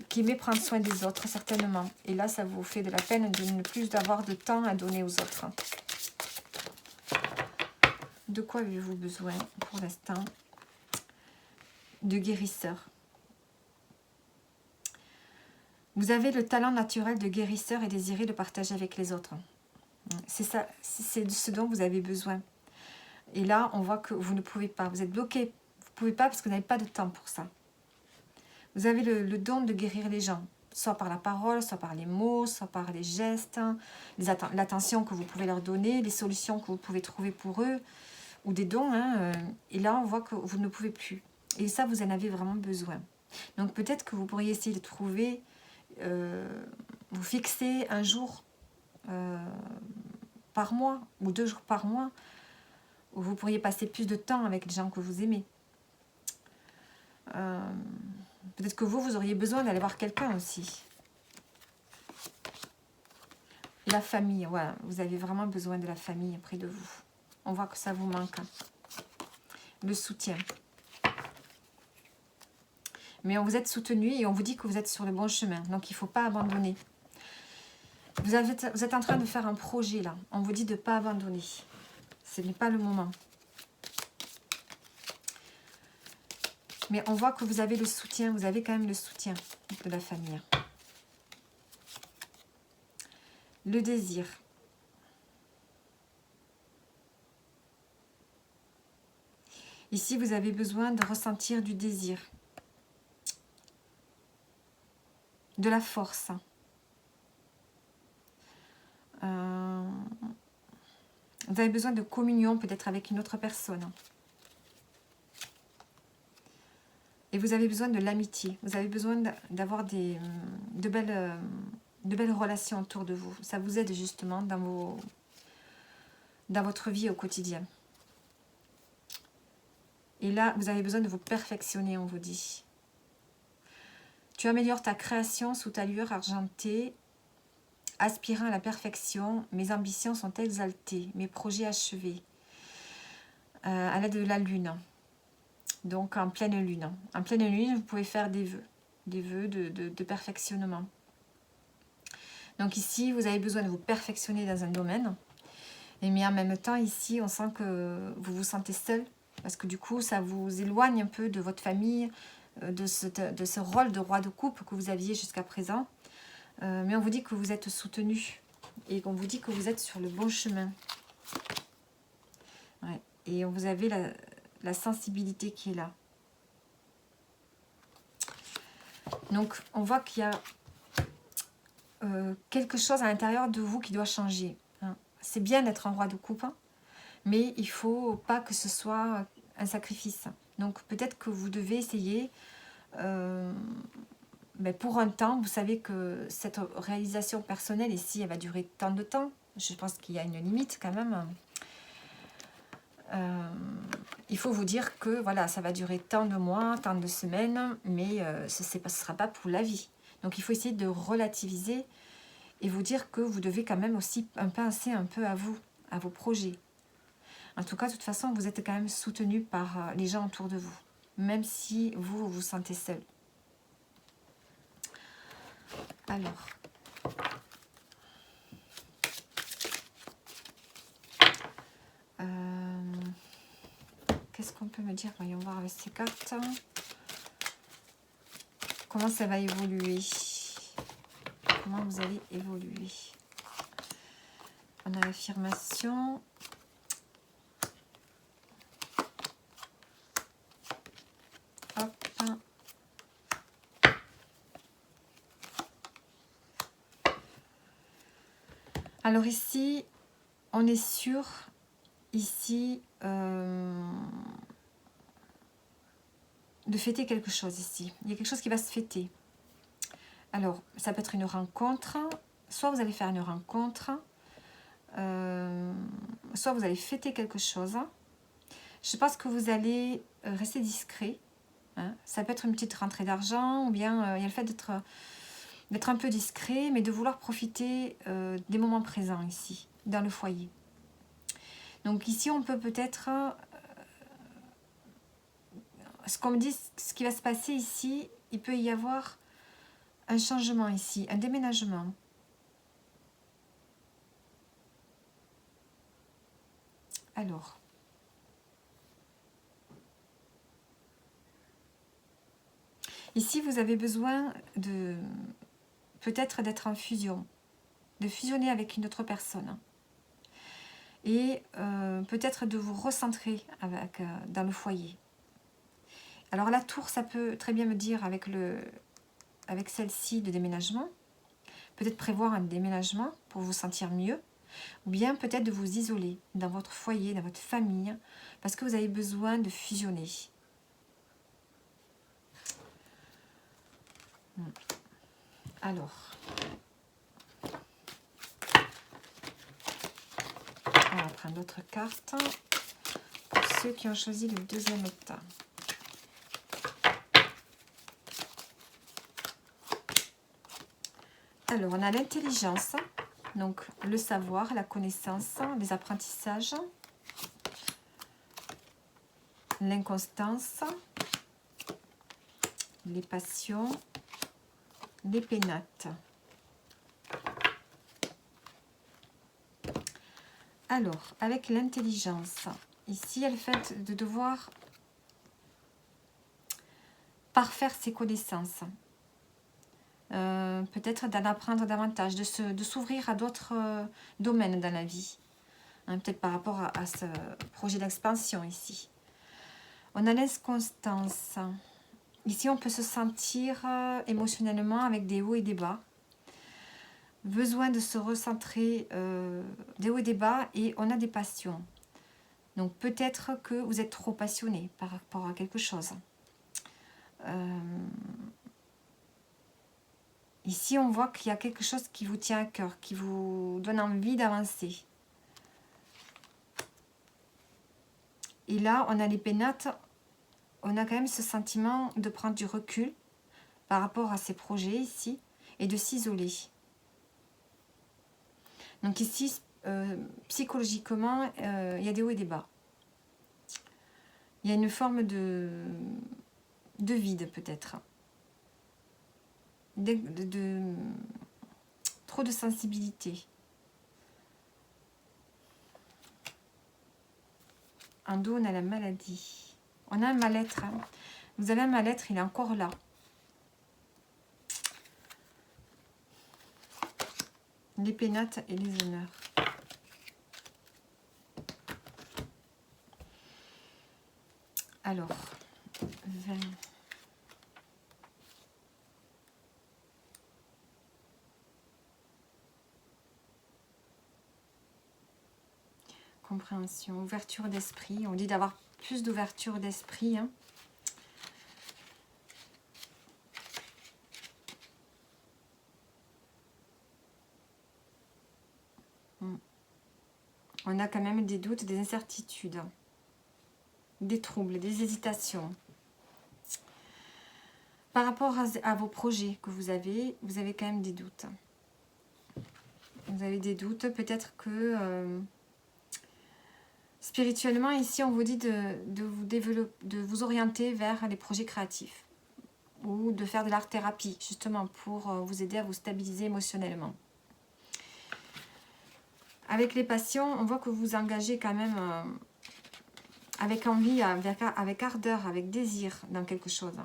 qui aimait prendre soin des autres, certainement. Et là, ça vous fait de la peine de ne plus avoir de temps à donner aux autres. De quoi avez-vous besoin pour l'instant? De guérisseur. Vous avez le talent naturel de guérisseur et désirez le partager avec les autres. C'est ça, c'est ce dont vous avez besoin. Et là, on voit que vous ne pouvez pas. Vous êtes bloqué. Vous ne pouvez pas parce que vous n'avez pas de temps pour ça. Vous avez le don de guérir les gens. Soit par la parole, soit par les mots, soit par les gestes, l'attention que vous pouvez leur donner, les solutions que vous pouvez trouver pour eux, ou des dons. Et là, on voit que vous ne pouvez plus. Et ça, vous en avez vraiment besoin. Donc peut-être que vous pourriez essayer de trouver... vous fixez un jour par mois ou 2 jours par mois où vous pourriez passer plus de temps avec les gens que vous aimez. Peut-être que vous auriez besoin d'aller voir quelqu'un aussi. La famille, voilà, vous avez vraiment besoin de la famille près de vous. On voit que ça vous manque. Le soutien. Mais vous êtes soutenu et on vous dit que vous êtes sur le bon chemin. Donc, il ne faut pas abandonner. Vous êtes en train de faire un projet, là. On vous dit de ne pas abandonner. Ce n'est pas le moment. Mais on voit que vous avez le soutien. Vous avez quand même le soutien de la famille. Le désir. Ici, vous avez besoin de ressentir du désir. De la force. Vous avez besoin de communion peut-être avec une autre personne. Et vous avez besoin de l'amitié. Vous avez besoin d'avoir de belles relations autour de vous. Ça vous aide justement dans votre vie au quotidien. Et là, vous avez besoin de vous perfectionner, on vous dit. Tu améliores ta création sous ta lueur argentée, aspirant à la perfection. Mes ambitions sont exaltées, mes projets achevés. À l'aide de la lune. Donc en pleine lune. En pleine lune, vous pouvez faire des vœux de perfectionnement. Donc ici, vous avez besoin de vous perfectionner dans un domaine. Mais en même temps, ici, on sent que vous vous sentez seul. Parce que du coup, ça vous éloigne un peu de votre famille, de ce rôle de roi de coupe que vous aviez jusqu'à présent. Mais on vous dit que vous êtes soutenu. Et qu'on vous dit que vous êtes sur le bon chemin. Ouais. Et vous avez la sensibilité qui est là. Donc, on voit qu'il y a quelque chose à l'intérieur de vous qui doit changer. Hein. C'est bien d'être un roi de coupe, hein, mais il ne faut pas que ce soit un sacrifice. Donc, peut-être que vous devez essayer, pour un temps, vous savez que cette réalisation personnelle ici, elle va durer tant de temps. Je pense qu'il y a une limite quand même. Il faut vous dire que voilà, ça va durer tant de mois, tant de semaines, mais ce ne sera pas pour la vie. Donc il faut essayer de relativiser et vous dire que vous devez quand même aussi penser un peu à vous, à vos projets. En tout cas, de toute façon, vous êtes quand même soutenu par les gens autour de vous, même si vous vous sentez seul. Alors... qu'est-ce qu'on peut me dire? Voyons voir avec ces cartes. Comment ça va évoluer? Comment vous allez évoluer? On a l'affirmation. Hop. Alors ici, on est sûr, ici, de fêter quelque chose ici. Il y a quelque chose qui va se fêter. Alors, ça peut être une rencontre. Soit vous allez faire une rencontre. Soit vous allez fêter quelque chose. Je pense que vous allez rester discret. Hein. Ça peut être une petite rentrée d'argent. Ou bien il y a le fait d'être un peu discret. Mais de vouloir profiter des moments présents ici. Dans le foyer. Donc ici, on peut peut-être... ce qu'on me dit, ce qui va se passer ici, il peut y avoir un changement ici, un déménagement. Alors, ici vous avez besoin de peut-être d'être en fusion, de fusionner avec une autre personne. Et peut-être de vous recentrer dans le foyer. Alors la tour, ça peut très bien me dire avec celle-ci de déménagement. Peut-être prévoir un déménagement pour vous sentir mieux. Ou bien peut-être de vous isoler dans votre foyer, dans votre famille. Parce que vous avez besoin de fusionner. Alors. On va prendre d'autres cartes. Pour ceux qui ont choisi le deuxième état. Alors, on a l'intelligence, donc le savoir, la connaissance, les apprentissages, l'inconstance, les passions, les pénates. Alors, avec l'intelligence, ici, elle fait de devoir parfaire ses connaissances. Peut-être d'en apprendre davantage, de s'ouvrir à d'autres domaines dans la vie. Hein, peut-être par rapport à ce projet d'expansion ici. On a l'inconstance. Ici, on peut se sentir émotionnellement avec des hauts et des bas. Besoin de se recentrer, des hauts et des bas, et on a des passions. Donc peut-être que vous êtes trop passionné par rapport à quelque chose. Ici, on voit qu'il y a quelque chose qui vous tient à cœur, qui vous donne envie d'avancer. Et là, on a les pénates, on a quand même ce sentiment de prendre du recul par rapport à ces projets ici et de s'isoler. Donc ici, psychologiquement, il y a des hauts et des bas. Il y a une forme de vide peut-être. Trop de sensibilité. En dos, on a la maladie. On a un mal-être. Hein. Vous avez un mal-être, il est encore là. Les pénates et les honneurs. Alors, 20. Compréhension, ouverture d'esprit. On dit d'avoir plus d'ouverture d'esprit. Hein. On a quand même des doutes, des incertitudes, des troubles, des hésitations. Par rapport à vos projets que vous avez quand même des doutes. Vous avez des doutes, peut-être que spirituellement, ici, on vous dit de vous orienter vers les projets créatifs ou de faire de l'art-thérapie, justement, pour vous aider à vous stabiliser émotionnellement. Avec les passions, on voit que vous vous engagez quand même avec envie, avec ardeur, avec désir dans quelque chose.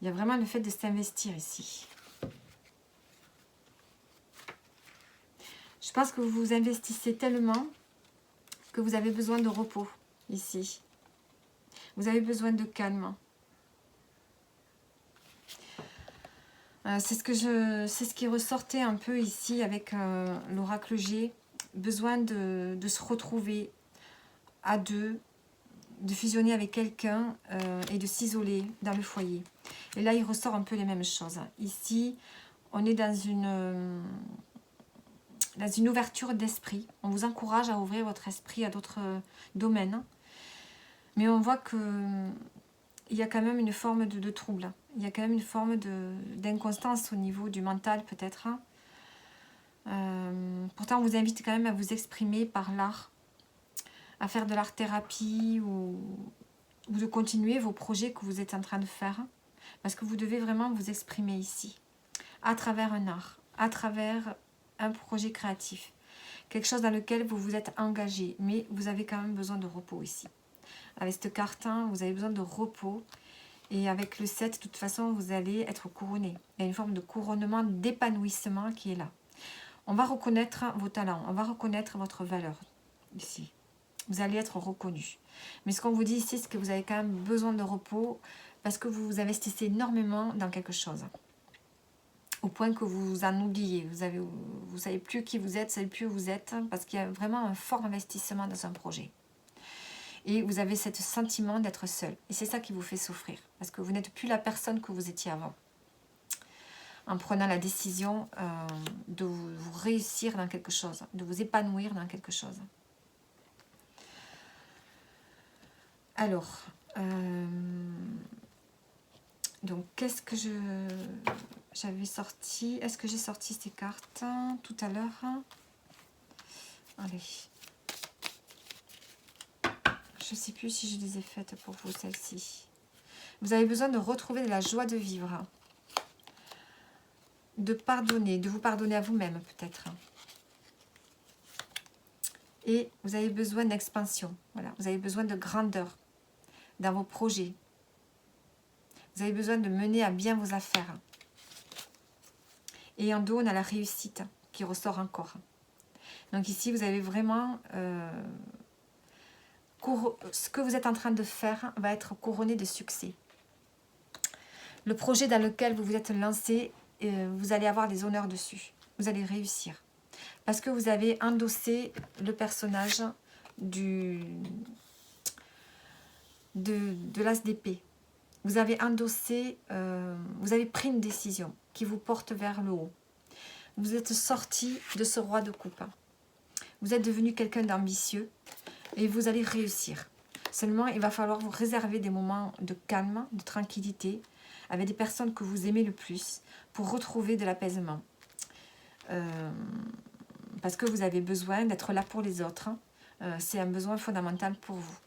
Il y a vraiment le fait de s'investir ici. Je pense que vous vous investissez tellement que vous avez besoin de repos ici. Vous avez besoin de calme. C'est ce qui ressortait un peu ici avec l'oracle G. Besoin de se retrouver à deux, de fusionner avec quelqu'un et de s'isoler dans le foyer. Et là, il ressort un peu les mêmes choses. Ici, on est dans une ouverture d'esprit. On vous encourage à ouvrir votre esprit à d'autres domaines. Mais on voit que il y a quand même une forme de trouble. Il y a quand même une forme d'inconstance au niveau du mental peut-être. Pourtant, on vous invite quand même à vous exprimer par l'art, à faire de l'art-thérapie ou de continuer vos projets que vous êtes en train de faire. Parce que vous devez vraiment vous exprimer ici, à travers un art, à travers un projet créatif. Quelque chose dans lequel vous vous êtes engagé, mais vous avez quand même besoin de repos ici. Avec cette carte, vous avez besoin de repos. Et avec le 7, de toute façon, vous allez être couronné. Il y a une forme de couronnement, d'épanouissement qui est là. On va reconnaître vos talents, on va reconnaître votre valeur ici. Vous allez être reconnu. Mais ce qu'on vous dit ici, c'est que vous avez quand même besoin de repos parce que vous vous investissez énormément dans quelque chose. Au point que vous vous en oubliez. Vous savez plus qui vous êtes, vous savez plus où vous êtes parce qu'il y a vraiment un fort investissement dans un projet. Et vous avez ce sentiment d'être seul. Et c'est ça qui vous fait souffrir. Parce que vous n'êtes plus la personne que vous étiez avant. En prenant la décision de vous réussir dans quelque chose. De vous épanouir dans quelque chose. Alors. Donc, qu'est-ce que j'avais sorti? Est-ce que j'ai sorti ces cartes tout à l'heure? Allez. ne sais plus si je les ai faites pour vous, celles-ci. Vous avez besoin de retrouver de la joie de vivre. De pardonner, de vous pardonner à vous-même peut-être. Et vous avez besoin d'expansion. Voilà, vous avez besoin de grandeur dans vos projets. Vous avez besoin de mener à bien vos affaires. Et en dos, on a la réussite qui ressort encore. Donc ici, vous avez vraiment... ce que vous êtes en train de faire va être couronné de succès. Le projet dans lequel vous vous êtes lancé, vous allez avoir des honneurs dessus. Vous allez réussir. Parce que vous avez endossé le personnage de l'as d'épée. Vous avez endossé, vous avez pris une décision qui vous porte vers le haut. Vous êtes sorti de ce roi de coupe. Vous êtes devenu quelqu'un d'ambitieux et vous allez réussir. Seulement, il va falloir vous réserver des moments de calme, de tranquillité, avec des personnes que vous aimez le plus, pour retrouver de l'apaisement. Parce que vous avez besoin d'être là pour les autres. C'est un besoin fondamental pour vous.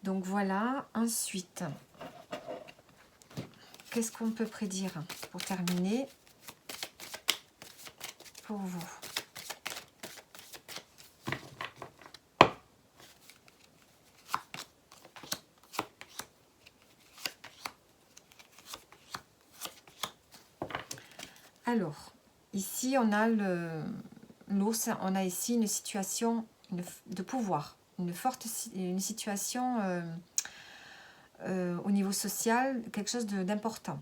Donc voilà, ensuite, qu'est-ce qu'on peut prédire pour terminer pour vous? Alors, ici on a l'os, on a ici une situation de pouvoir, une situation au niveau social, quelque chose d'important.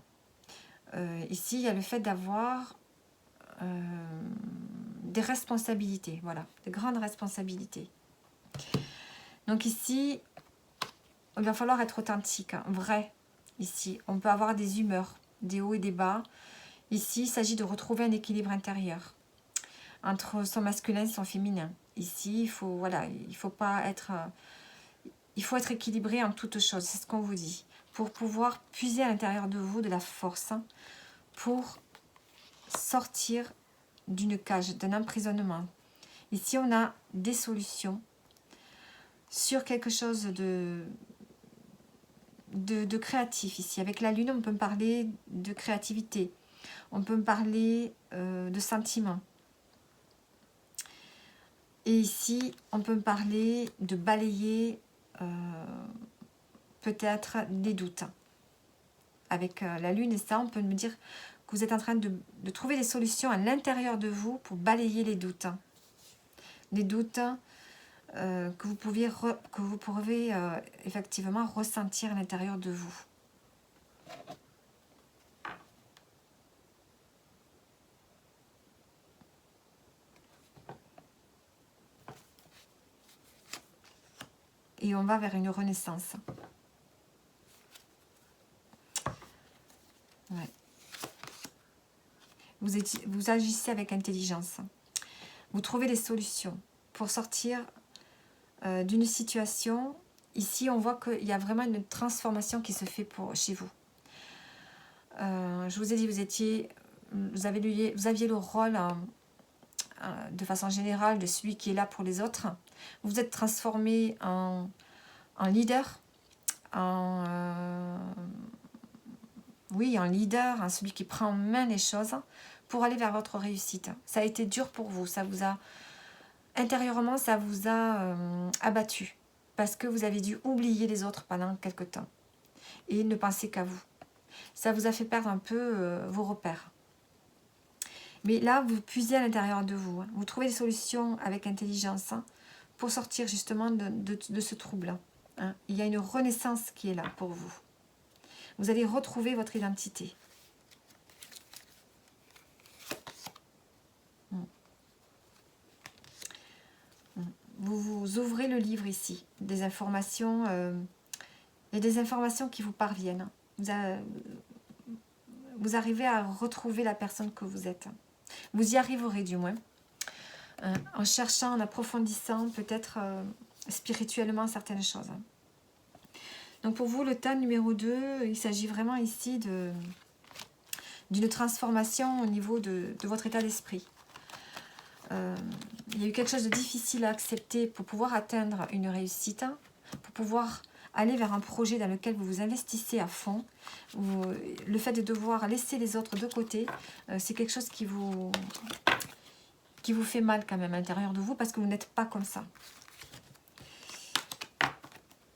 Ici, il y a le fait d'avoir des responsabilités, voilà, de grandes responsabilités. Donc ici, il va falloir être authentique, hein, vrai. Ici, on peut avoir des humeurs, des hauts et des bas. Ici, il s'agit de retrouver un équilibre intérieur entre son masculin et son féminin. Ici, il faut, voilà, il faut être équilibré en toutes choses, c'est ce qu'on vous dit, pour pouvoir puiser à l'intérieur de vous de la force, pour sortir d'une cage, d'un emprisonnement. Ici, on a des solutions sur quelque chose de créatif. Ici, avec la lune, on peut parler de créativité. On peut me parler de sentiments. Et ici, on peut me parler de balayer peut-être des doutes. Avec la lune et ça, on peut me dire que vous êtes en train de trouver des solutions à l'intérieur de vous pour balayer les doutes. Des doutes que vous pouvez effectivement ressentir à l'intérieur de vous. Et on va vers une renaissance. Ouais. Vous agissez avec intelligence. Vous trouvez des solutions pour sortir d'une situation. Ici, on voit qu'il y a vraiment une transformation qui se fait chez vous. Je vous ai dit, vous aviez le rôle de façon générale de celui qui est là pour les autres. Vous êtes transformé en leader, en leader, celui qui prend en main les choses pour aller vers votre réussite. Ça a été dur pour vous, intérieurement, ça vous a abattu parce que vous avez dû oublier les autres pendant quelque temps et ne penser qu'à vous. Ça vous a fait perdre un peu vos repères. Mais là, vous puisez à l'intérieur de vous. Vous trouvez des solutions avec intelligence pour sortir justement de ce trouble. Il y a une renaissance qui est là pour vous. Vous allez retrouver votre identité. Vous ouvrez le livre ici. Des informations, il y a des informations qui vous parviennent. Vous arrivez à retrouver la personne que vous êtes. Vous y arriverez du moins. En cherchant, en approfondissant peut-être spirituellement certaines choses. Donc pour vous, le tas numéro 2, il s'agit vraiment ici d'une transformation au niveau de votre état d'esprit. il y a eu quelque chose de difficile à accepter pour pouvoir atteindre une réussite, pour pouvoir aller vers un projet dans lequel vous vous investissez à fond. Le fait de devoir laisser les autres de côté, c'est quelque chose qui vous fait mal quand même à l'intérieur de vous parce que vous n'êtes pas comme ça.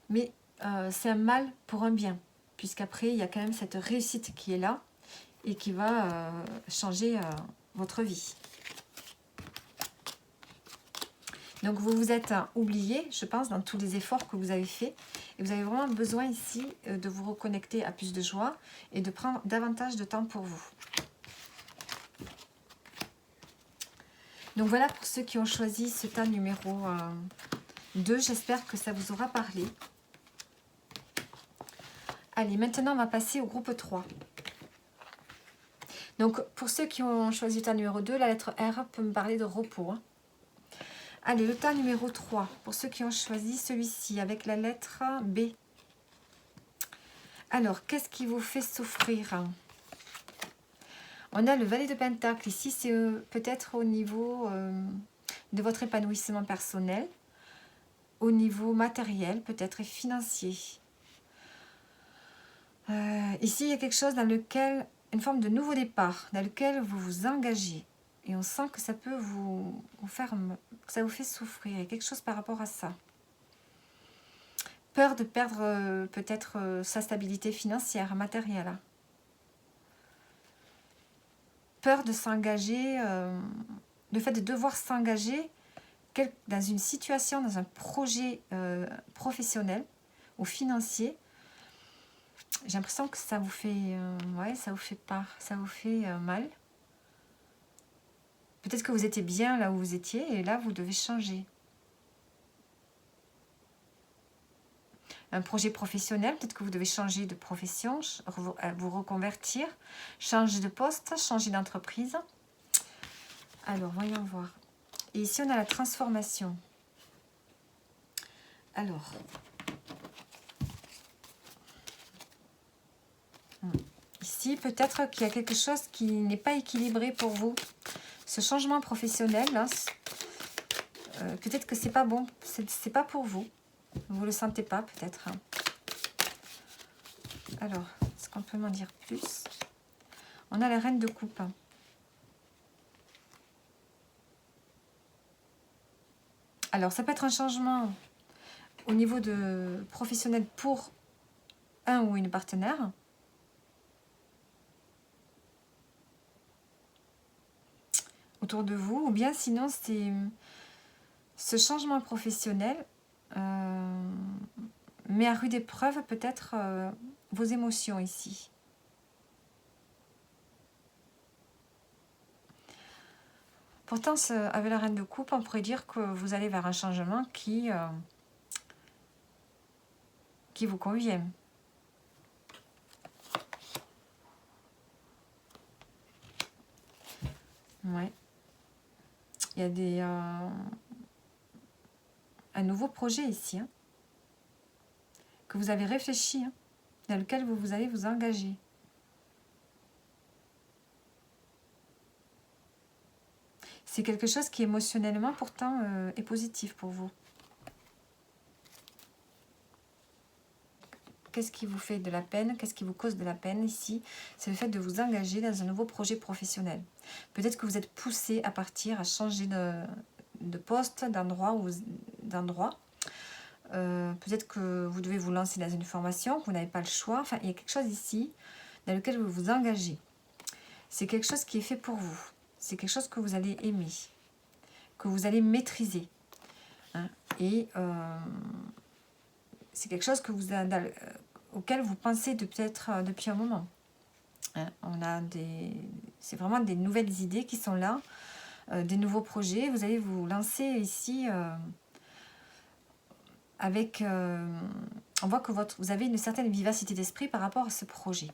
Mais c'est un mal pour un bien, puisqu'après, il y a quand même cette réussite qui est là et qui va changer votre vie. Donc, vous vous êtes oublié, je pense, dans tous les efforts que vous avez faits. Et vous avez vraiment besoin ici de vous reconnecter à plus de joie et de prendre davantage de temps pour vous. Donc, voilà pour ceux qui ont choisi ce tas numéro 2. J'espère que ça vous aura parlé. Allez, maintenant, on va passer au groupe 3. Donc, pour ceux qui ont choisi le tas numéro 2, la lettre R peut me parler de repos. Hein. Allez, le tas numéro 3, pour ceux qui ont choisi celui-ci, avec la lettre B. Alors, qu'est-ce qui vous fait souffrir? On a le valet de Pentacle. Ici, c'est peut-être au niveau de votre épanouissement personnel, au niveau matériel, peut-être et financier. Ici, il y a quelque chose dans lequel, une forme de nouveau départ, dans lequel vous vous engagez. Et on sent que ça peut vous faire, que ça vous fait souffrir. Il y a quelque chose par rapport à ça. Peur de perdre peut-être sa stabilité financière, matérielle. Peur de s'engager, le fait de devoir s'engager dans une situation, dans un projet professionnel ou financier. J'ai l'impression que ça vous fait, ça vous fait peur, ça vous fait mal. Peut-être que vous étiez bien là où vous étiez et là, vous devez changer. Un projet professionnel, peut-être que vous devez changer de profession, vous reconvertir, changer de poste, changer d'entreprise. Alors, voyons voir. Et ici, on a la transformation. Alors, ici, peut-être qu'il y a quelque chose qui n'est pas équilibré pour vous. Ce changement professionnel, là, peut-être que c'est pas bon, c'est pas pour vous. Vous le sentez pas, peut-être. Alors, est-ce qu'on peut m'en dire plus? On a la reine de coupe. Alors, ça peut être un changement au niveau de professionnel pour un ou une partenaire. Autour de vous, ou bien sinon c'est ce changement professionnel met à rude épreuve peut-être vos émotions ici. Pourtant, avec la reine de coupe, on pourrait dire que vous allez vers un changement qui vous convient. Ouais. Il y a des un nouveau projet ici, hein, que vous avez réfléchi, hein, dans lequel vous allez vous engager. C'est quelque chose qui émotionnellement pourtant est positif pour vous. Qu'est-ce qui vous fait de la peine? Qu'est-ce qui vous cause de la peine ici? C'est le fait de vous engager dans un nouveau projet professionnel. Peut-être que vous êtes poussé à partir, à changer de poste, d'endroit. Peut-être que vous devez vous lancer dans une formation, que vous n'avez pas le choix. Enfin, il y a quelque chose ici dans lequel vous vous engagez. C'est quelque chose qui est fait pour vous. C'est quelque chose que vous allez aimer, que vous allez maîtriser. Hein. Et c'est quelque chose que auquel vous pensez peut-être depuis un moment. Hein. C'est vraiment des nouvelles idées qui sont là, des nouveaux projets. Vous allez vous lancer ici avec... on voit que vous avez une certaine vivacité d'esprit par rapport à ce projet.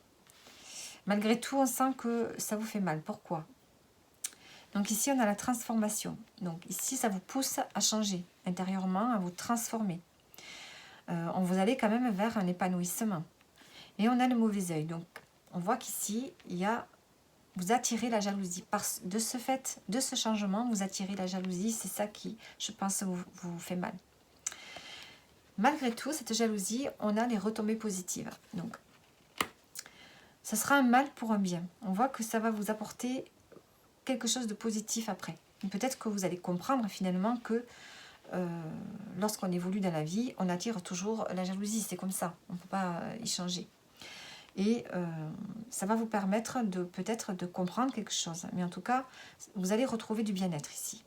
Malgré tout, on sent que ça vous fait mal. Pourquoi? Donc ici, on a la transformation. Donc ici, ça vous pousse à changer intérieurement, à vous transformer. On vous allez quand même vers un épanouissement. Et on a le mauvais œil. Donc, on voit qu'ici, il y a vous attirez la jalousie. De ce fait, de ce changement, vous attirez la jalousie. C'est ça qui, je pense, vous fait mal. Malgré tout, cette jalousie, on a les retombées positives. Donc, ça sera un mal pour un bien. On voit que ça va vous apporter quelque chose de positif après. Peut-être que vous allez comprendre finalement que lorsqu'on évolue dans la vie, on attire toujours la jalousie. C'est comme ça. On ne peut pas y changer. Et ça va vous permettre de peut-être de comprendre quelque chose. Mais en tout cas, vous allez retrouver du bien-être ici.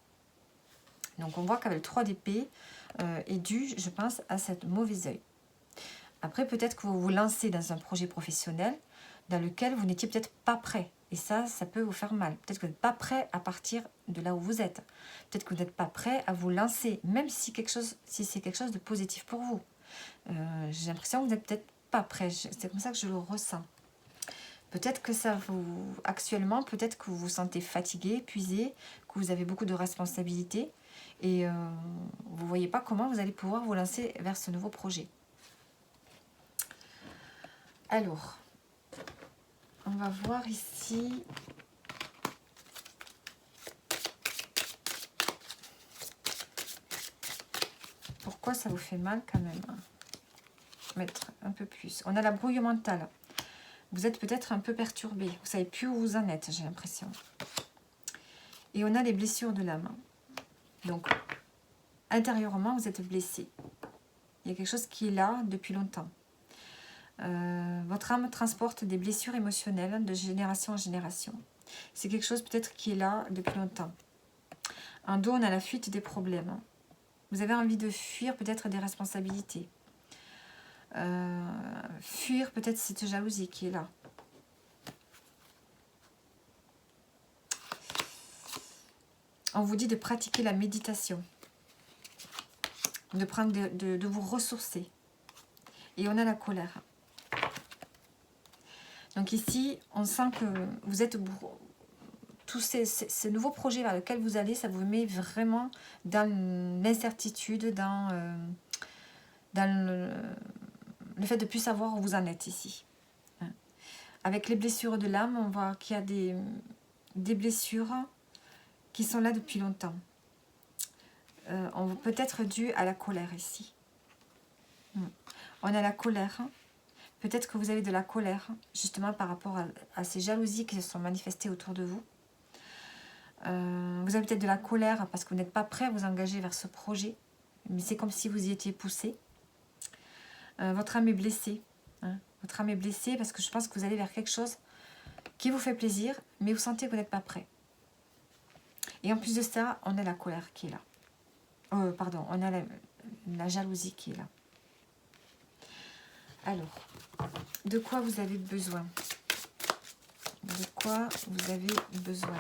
Donc on voit qu'avec le 3 d'épée est dû, je pense, à cette mauvais œil. Après, peut-être que vous vous lancez dans un projet professionnel dans lequel vous n'étiez peut-être pas prêt. Et ça peut vous faire mal. Peut-être que vous n'êtes pas prêt à partir de là où vous êtes. Peut-être que vous n'êtes pas prêt à vous lancer, même si c'est quelque chose de positif pour vous. J'ai l'impression que vous n'êtes peut-être pas prêt. C'est comme ça que je le ressens. Peut-être que actuellement, peut-être que vous vous sentez fatigué, épuisé, que vous avez beaucoup de responsabilités et vous ne voyez pas comment vous allez pouvoir vous lancer vers ce nouveau projet. Alors, on va voir ici. Pourquoi ça vous fait mal quand même? Mettre un peu plus. On a la brouille mentale. Vous êtes peut-être un peu perturbé. Vous ne savez plus où vous en êtes, j'ai l'impression. Et on a les blessures de l'âme. Donc, intérieurement, vous êtes blessé. Il y a quelque chose qui est là depuis longtemps. Votre âme transporte des blessures émotionnelles de génération en génération. C'est quelque chose peut-être qui est là depuis longtemps. En dos, on a la fuite des problèmes. Vous avez envie de fuir peut-être des responsabilités. Fuir peut-être cette jalousie qui est là. On vous dit de pratiquer la méditation, de vous ressourcer. Et on a la colère. Donc ici, on sent que vous êtes... Tous ces nouveaux projets vers lesquels vous allez, ça vous met vraiment dans l'incertitude, dans le fait de ne plus savoir où vous en êtes ici. Avec les blessures de l'âme, on voit qu'il y a des blessures qui sont là depuis longtemps. On peut être dû à la colère ici. On a la colère. Peut-être que vous avez de la colère, justement par rapport à ces jalousies qui se sont manifestées autour de vous. Vous avez peut-être de la colère parce que vous n'êtes pas prêt à vous engager vers ce projet. Mais c'est comme si vous y étiez poussé. Votre âme est blessée. Votre âme est blessée parce que je pense que vous allez vers quelque chose qui vous fait plaisir, mais vous sentez que vous n'êtes pas prêt. Et en plus de ça, on a la colère qui est là. On a la jalousie qui est là. Alors, de quoi vous avez besoin? De quoi vous avez besoin?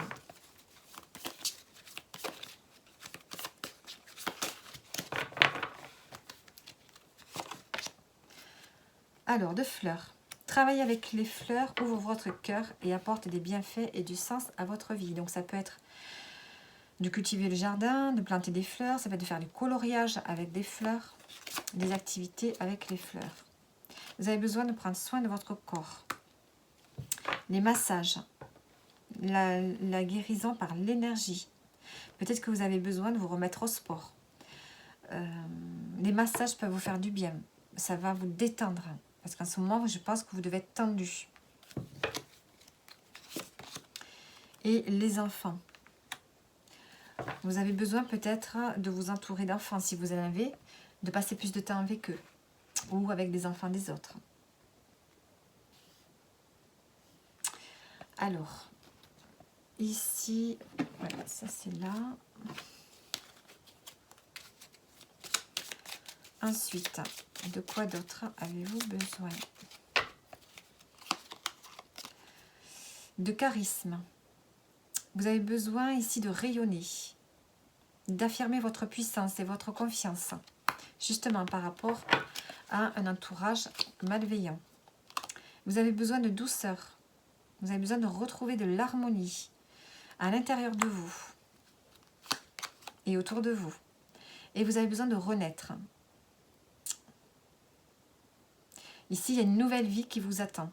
Alors, de fleurs. Travailler avec les fleurs ouvre votre cœur et apporte des bienfaits et du sens à votre vie. Donc, ça peut être de cultiver le jardin, de planter des fleurs, ça peut être de faire du coloriage avec des fleurs, des activités avec les fleurs. Vous avez besoin de prendre soin de votre corps. Les massages, la guérison par l'énergie. Peut-être que vous avez besoin de vous remettre au sport. Les massages peuvent vous faire du bien. Ça va vous détendre. Parce qu'en ce moment, je pense que vous devez être tendu. Et les enfants. Vous avez besoin peut-être de vous entourer d'enfants, si vous en avez, de passer plus de temps avec eux. Ou avec des enfants des autres. Alors, ici, voilà, ça c'est là. Ensuite, de quoi d'autre avez-vous besoin? De charisme. Vous avez besoin ici de rayonner, d'affirmer votre puissance et votre confiance, justement par rapport à un entourage malveillant. Vous avez besoin de douceur. Vous avez besoin de retrouver de l'harmonie à l'intérieur de vous et autour de vous. Et vous avez besoin de renaître. Ici, il y a une nouvelle vie qui vous attend.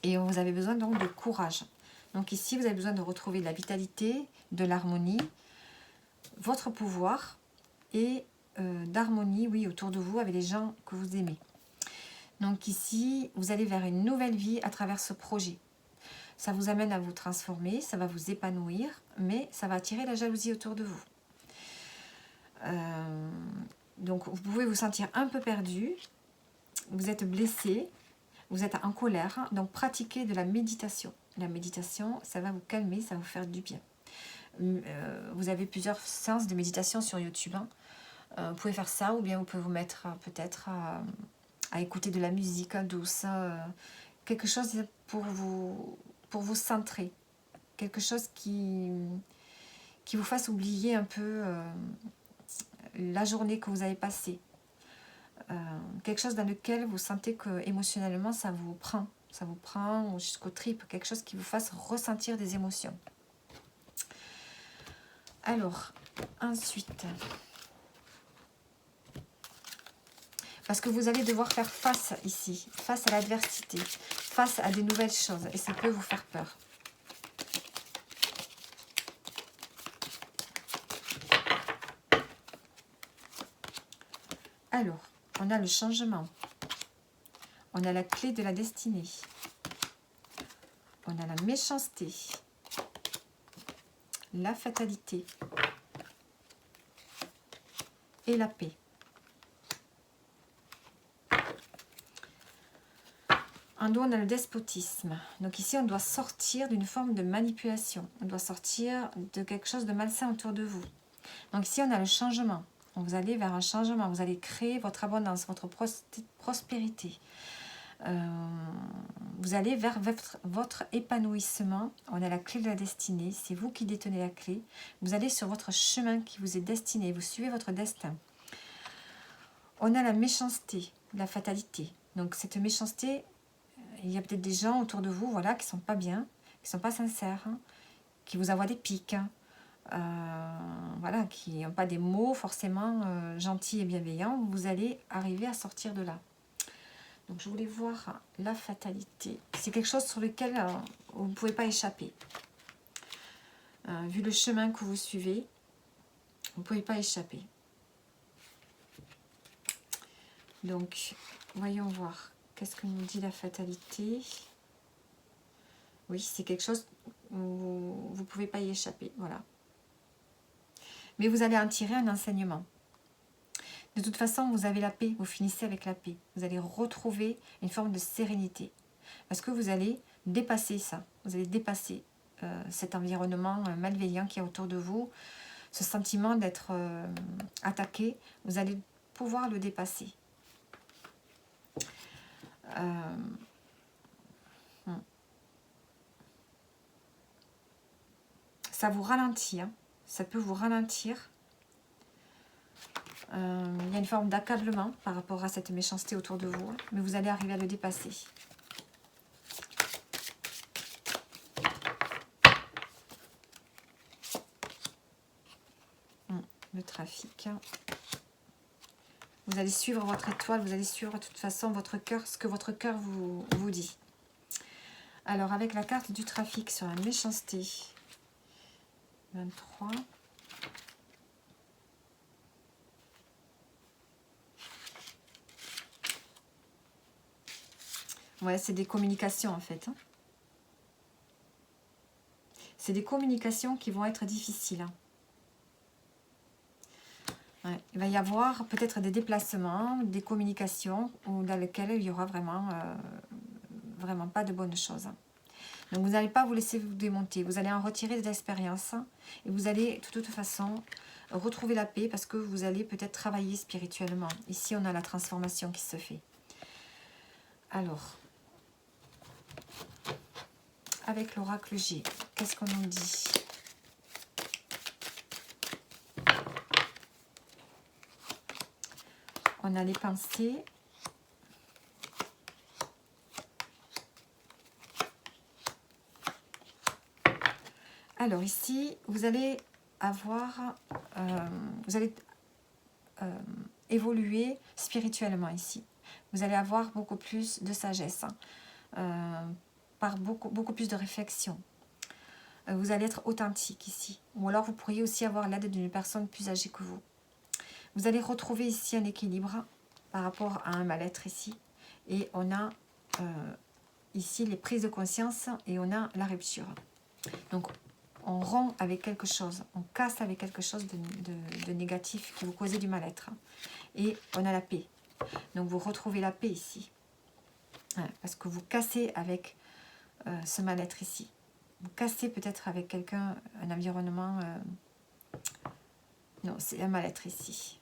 Et vous avez besoin donc de courage. Donc ici, vous avez besoin de retrouver de la vitalité, de l'harmonie, votre pouvoir et d'harmonie, oui, autour de vous, avec les gens que vous aimez. Donc ici, vous allez vers une nouvelle vie à travers ce projet. Ça vous amène à vous transformer, ça va vous épanouir, mais ça va attirer la jalousie autour de vous. Donc vous pouvez vous sentir un peu perdu, vous êtes blessé, vous êtes en colère, donc pratiquez de la méditation. La méditation, ça va vous calmer, ça va vous faire du bien. Vous avez plusieurs séances de méditation sur YouTube. Vous pouvez faire ça, ou bien vous pouvez vous mettre peut-être à écouter de la musique douce, quelque chose pour vous centrer, quelque chose qui vous fasse oublier un peu la journée que vous avez passée. Quelque chose dans lequel vous sentez que émotionnellement ça vous prend jusqu'aux tripes, quelque chose qui vous fasse ressentir des émotions. Alors, ensuite, parce que vous allez devoir faire face ici, face à l'adversité, face à des nouvelles choses, et ça peut vous faire peur. Alors, on a le changement, on a la clé de la destinée, on a la méchanceté, la fatalité et la paix. En dos, on a le despotisme. Donc ici, on doit sortir d'une forme de manipulation. On doit sortir de quelque chose de malsain autour de vous. Donc ici, on a le changement. Donc, vous allez vers un changement. Vous allez créer votre abondance, votre prospérité. Vous allez vers votre épanouissement. On a la clé de la destinée. C'est vous qui détenez la clé. Vous allez sur votre chemin qui vous est destiné. Vous suivez votre destin. On a la méchanceté, la fatalité. Donc cette méchanceté, il y a peut-être des gens autour de vous, voilà, qui ne sont pas bien, qui ne sont pas sincères, qui vous envoient des piques, voilà, qui n'ont pas des mots forcément gentils et bienveillants. Vous allez arriver à sortir de là. Donc je voulais voir la fatalité. C'est quelque chose sur lequel vous ne pouvez pas échapper. Vu le chemin que vous suivez, vous ne pouvez pas échapper. Donc, voyons voir. Qu'est-ce que nous dit la fatalité? Oui, c'est quelque chose où vous ne pouvez pas y échapper. Voilà. Mais vous allez en tirer un enseignement. De toute façon, vous avez la paix. Vous finissez avec la paix. Vous allez retrouver une forme de sérénité. Parce que vous allez dépasser ça. Vous allez dépasser cet environnement malveillant qui est autour de vous. Ce sentiment d'être attaqué. Vous allez pouvoir le dépasser. Ça vous ralentit, hein. Ça peut vous ralentir. Il y a une forme d'accablement par rapport à cette méchanceté autour de vous, hein, mais vous allez arriver à le dépasser. Le trafic. Vous allez suivre votre étoile, vous allez suivre de toute façon votre cœur, ce que votre cœur vous dit. Alors, avec la carte du trafic sur la méchanceté, 23. Ouais, c'est des communications en fait. Hein. C'est des communications qui vont être difficiles. Hein. Ouais, il va y avoir peut-être des déplacements, des communications dans lesquelles il y aura vraiment pas de bonnes choses. Donc vous n'allez pas vous laisser vous démonter, vous allez en retirer de l'expérience et vous allez de toute façon retrouver la paix parce que vous allez peut-être travailler spirituellement. Ici on a la transformation qui se fait. Alors, avec l'oracle G, qu'est-ce qu'on nous dit ? On a les pensées. Alors ici, vous allez avoir, vous allez évoluer spirituellement ici. Vous allez avoir beaucoup plus de sagesse, par beaucoup plus de réflexion. Vous allez être authentique ici. Ou alors vous pourriez aussi avoir l'aide d'une personne plus âgée que vous. Vous allez retrouver ici un équilibre par rapport à un mal-être ici. Et on a ici les prises de conscience et on a la rupture. Donc on rompt avec quelque chose, on casse avec quelque chose de négatif qui vous causait du mal-être. Et on a la paix. Donc vous retrouvez la paix ici. Parce que vous cassez avec ce mal-être ici. Vous cassez peut-être avec quelqu'un, un environnement... non, c'est un mal-être ici.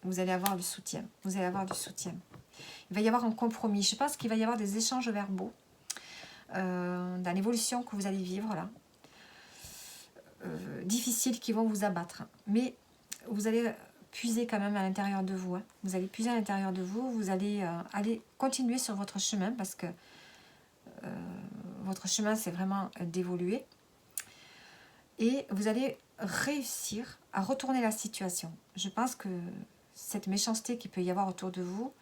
Vous allez avoir du soutien. Vous allez avoir du soutien. Il va y avoir un compromis. Je pense qu'il va y avoir des échanges verbaux dans l'évolution que vous allez vivre là. Difficiles qui vont vous abattre. Mais vous allez puiser quand même à l'intérieur de vous. Vous allez puiser à l'intérieur de vous. Vous allez aller continuer sur votre chemin parce que votre chemin, c'est vraiment d'évoluer. Et vous allez réussir à retourner la situation. Je pense que cette méchanceté qu'il peut y avoir autour de vous,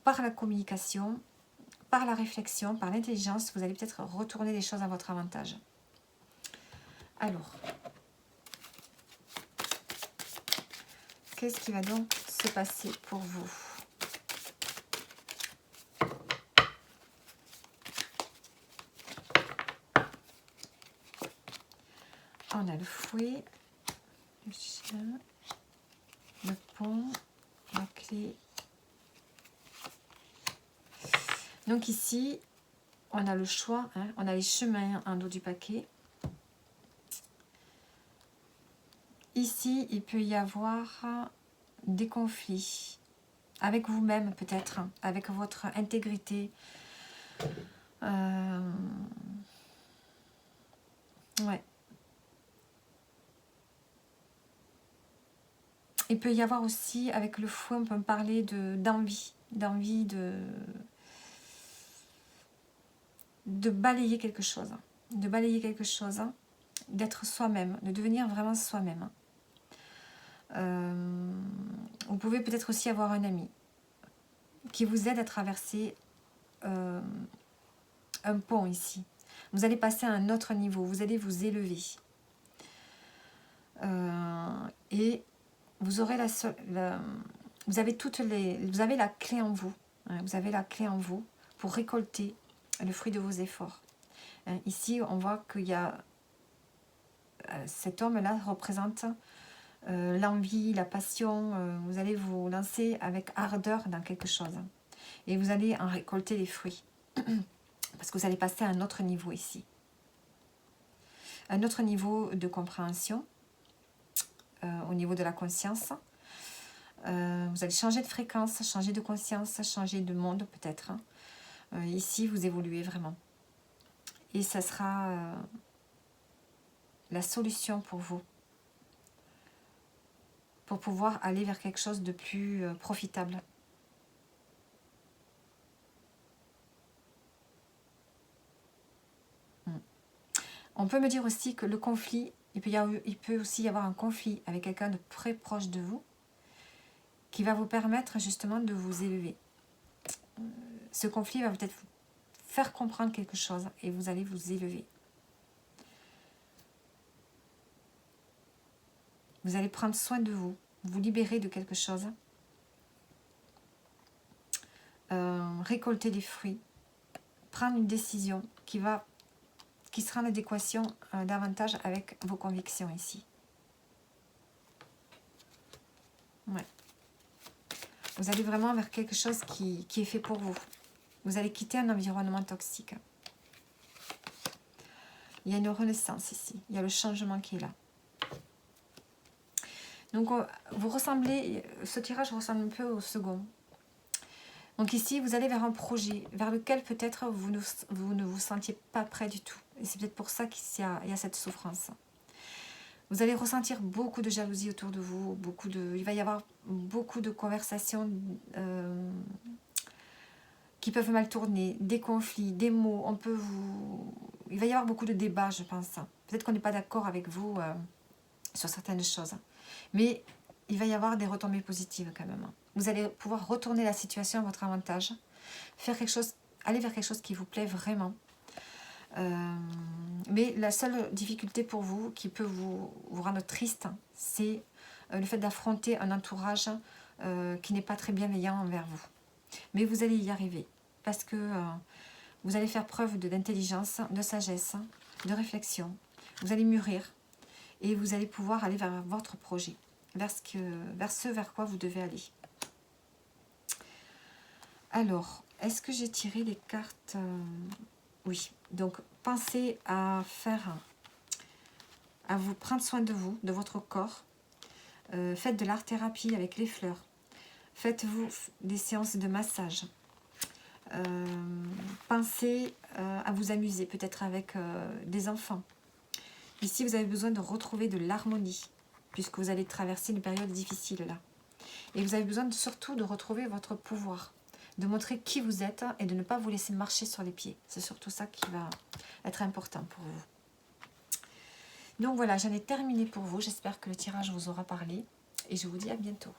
par la communication, par la réflexion, par l'intelligence, vous allez peut-être retourner les choses à votre avantage. Alors, qu'est-ce qui va donc se passer pour vous ? On a le fouet, le chien, le pont, la clé. Donc ici, on a le choix, hein, on a les chemins en dos du paquet. Ici, il peut y avoir des conflits avec vous-même peut-être, avec votre intégrité. Ouais. Il peut y avoir aussi, avec le fouet, on peut parler d'envie de balayer quelque chose, d'être soi-même, de devenir vraiment soi-même. Vous pouvez peut-être aussi avoir un ami qui vous aide à traverser un pont ici. Vous allez passer à un autre niveau, vous allez vous élever. Et vous aurez vous avez la clé en vous. Hein, vous avez la clé en vous pour récolter le fruit de vos efforts. Hein, ici, on voit qu'il y a cet homme-là représente l'envie, la passion. Vous allez vous lancer avec ardeur dans quelque chose. Et vous allez en récolter les fruits. Parce que vous allez passer à un autre niveau ici. Un autre niveau de compréhension. Au niveau de la conscience. Vous allez changer de fréquence, changer de conscience, changer de monde peut-être. Ici, vous évoluez vraiment. Et ça sera la solution pour vous. Pour pouvoir aller vers quelque chose de plus profitable. On peut me dire aussi que le conflit, il peut aussi y avoir un conflit avec quelqu'un de très proche de vous qui va vous permettre justement de vous élever. Ce conflit va peut-être vous faire comprendre quelque chose et vous allez vous élever. Vous allez prendre soin de vous, vous libérer de quelque chose, récolter les fruits, prendre une décision qui sera en adéquation davantage avec vos convictions ici. Ouais. Vous allez vraiment vers quelque chose qui est fait pour vous. Vous allez quitter un environnement toxique. Il y a une renaissance ici. Il y a le changement qui est là. Donc, vous ressemblez, ce tirage ressemble un peu au second. Donc ici, vous allez vers un projet vers lequel peut-être vous ne vous sentiez pas prêt du tout. Et c'est peut-être pour ça qu'il y a cette souffrance. Vous allez ressentir beaucoup de jalousie autour de vous. Il va y avoir beaucoup de conversations qui peuvent mal tourner, des conflits, des mots. Il va y avoir beaucoup de débats, je pense. Peut-être qu'on n'est pas d'accord avec vous sur certaines choses. Mais il va y avoir des retombées positives quand même. Vous allez pouvoir retourner la situation à votre avantage, aller vers quelque chose qui vous plaît vraiment. Mais la seule difficulté pour vous qui peut vous rendre triste, c'est le fait d'affronter un entourage qui n'est pas très bienveillant envers vous. Mais vous allez y arriver parce que vous allez faire preuve d'intelligence, de sagesse, de réflexion. Vous allez mûrir et vous allez pouvoir aller vers votre projet, vers ce vers quoi vous devez aller. Alors, est-ce que j'ai tiré les cartes? Oui, donc pensez à vous prendre soin de vous, de votre corps. Faites de l'art-thérapie avec les fleurs. Faites-vous des séances de massage. Pensez à vous amuser, peut-être avec des enfants. Ici, vous avez besoin de retrouver de l'harmonie, puisque vous allez traverser une période difficile là. Et vous avez besoin surtout de retrouver votre pouvoir, de montrer qui vous êtes et de ne pas vous laisser marcher sur les pieds. C'est surtout ça qui va être important pour vous. Donc voilà, j'en ai terminé pour vous. J'espère que le tirage vous aura parlé et je vous dis à bientôt.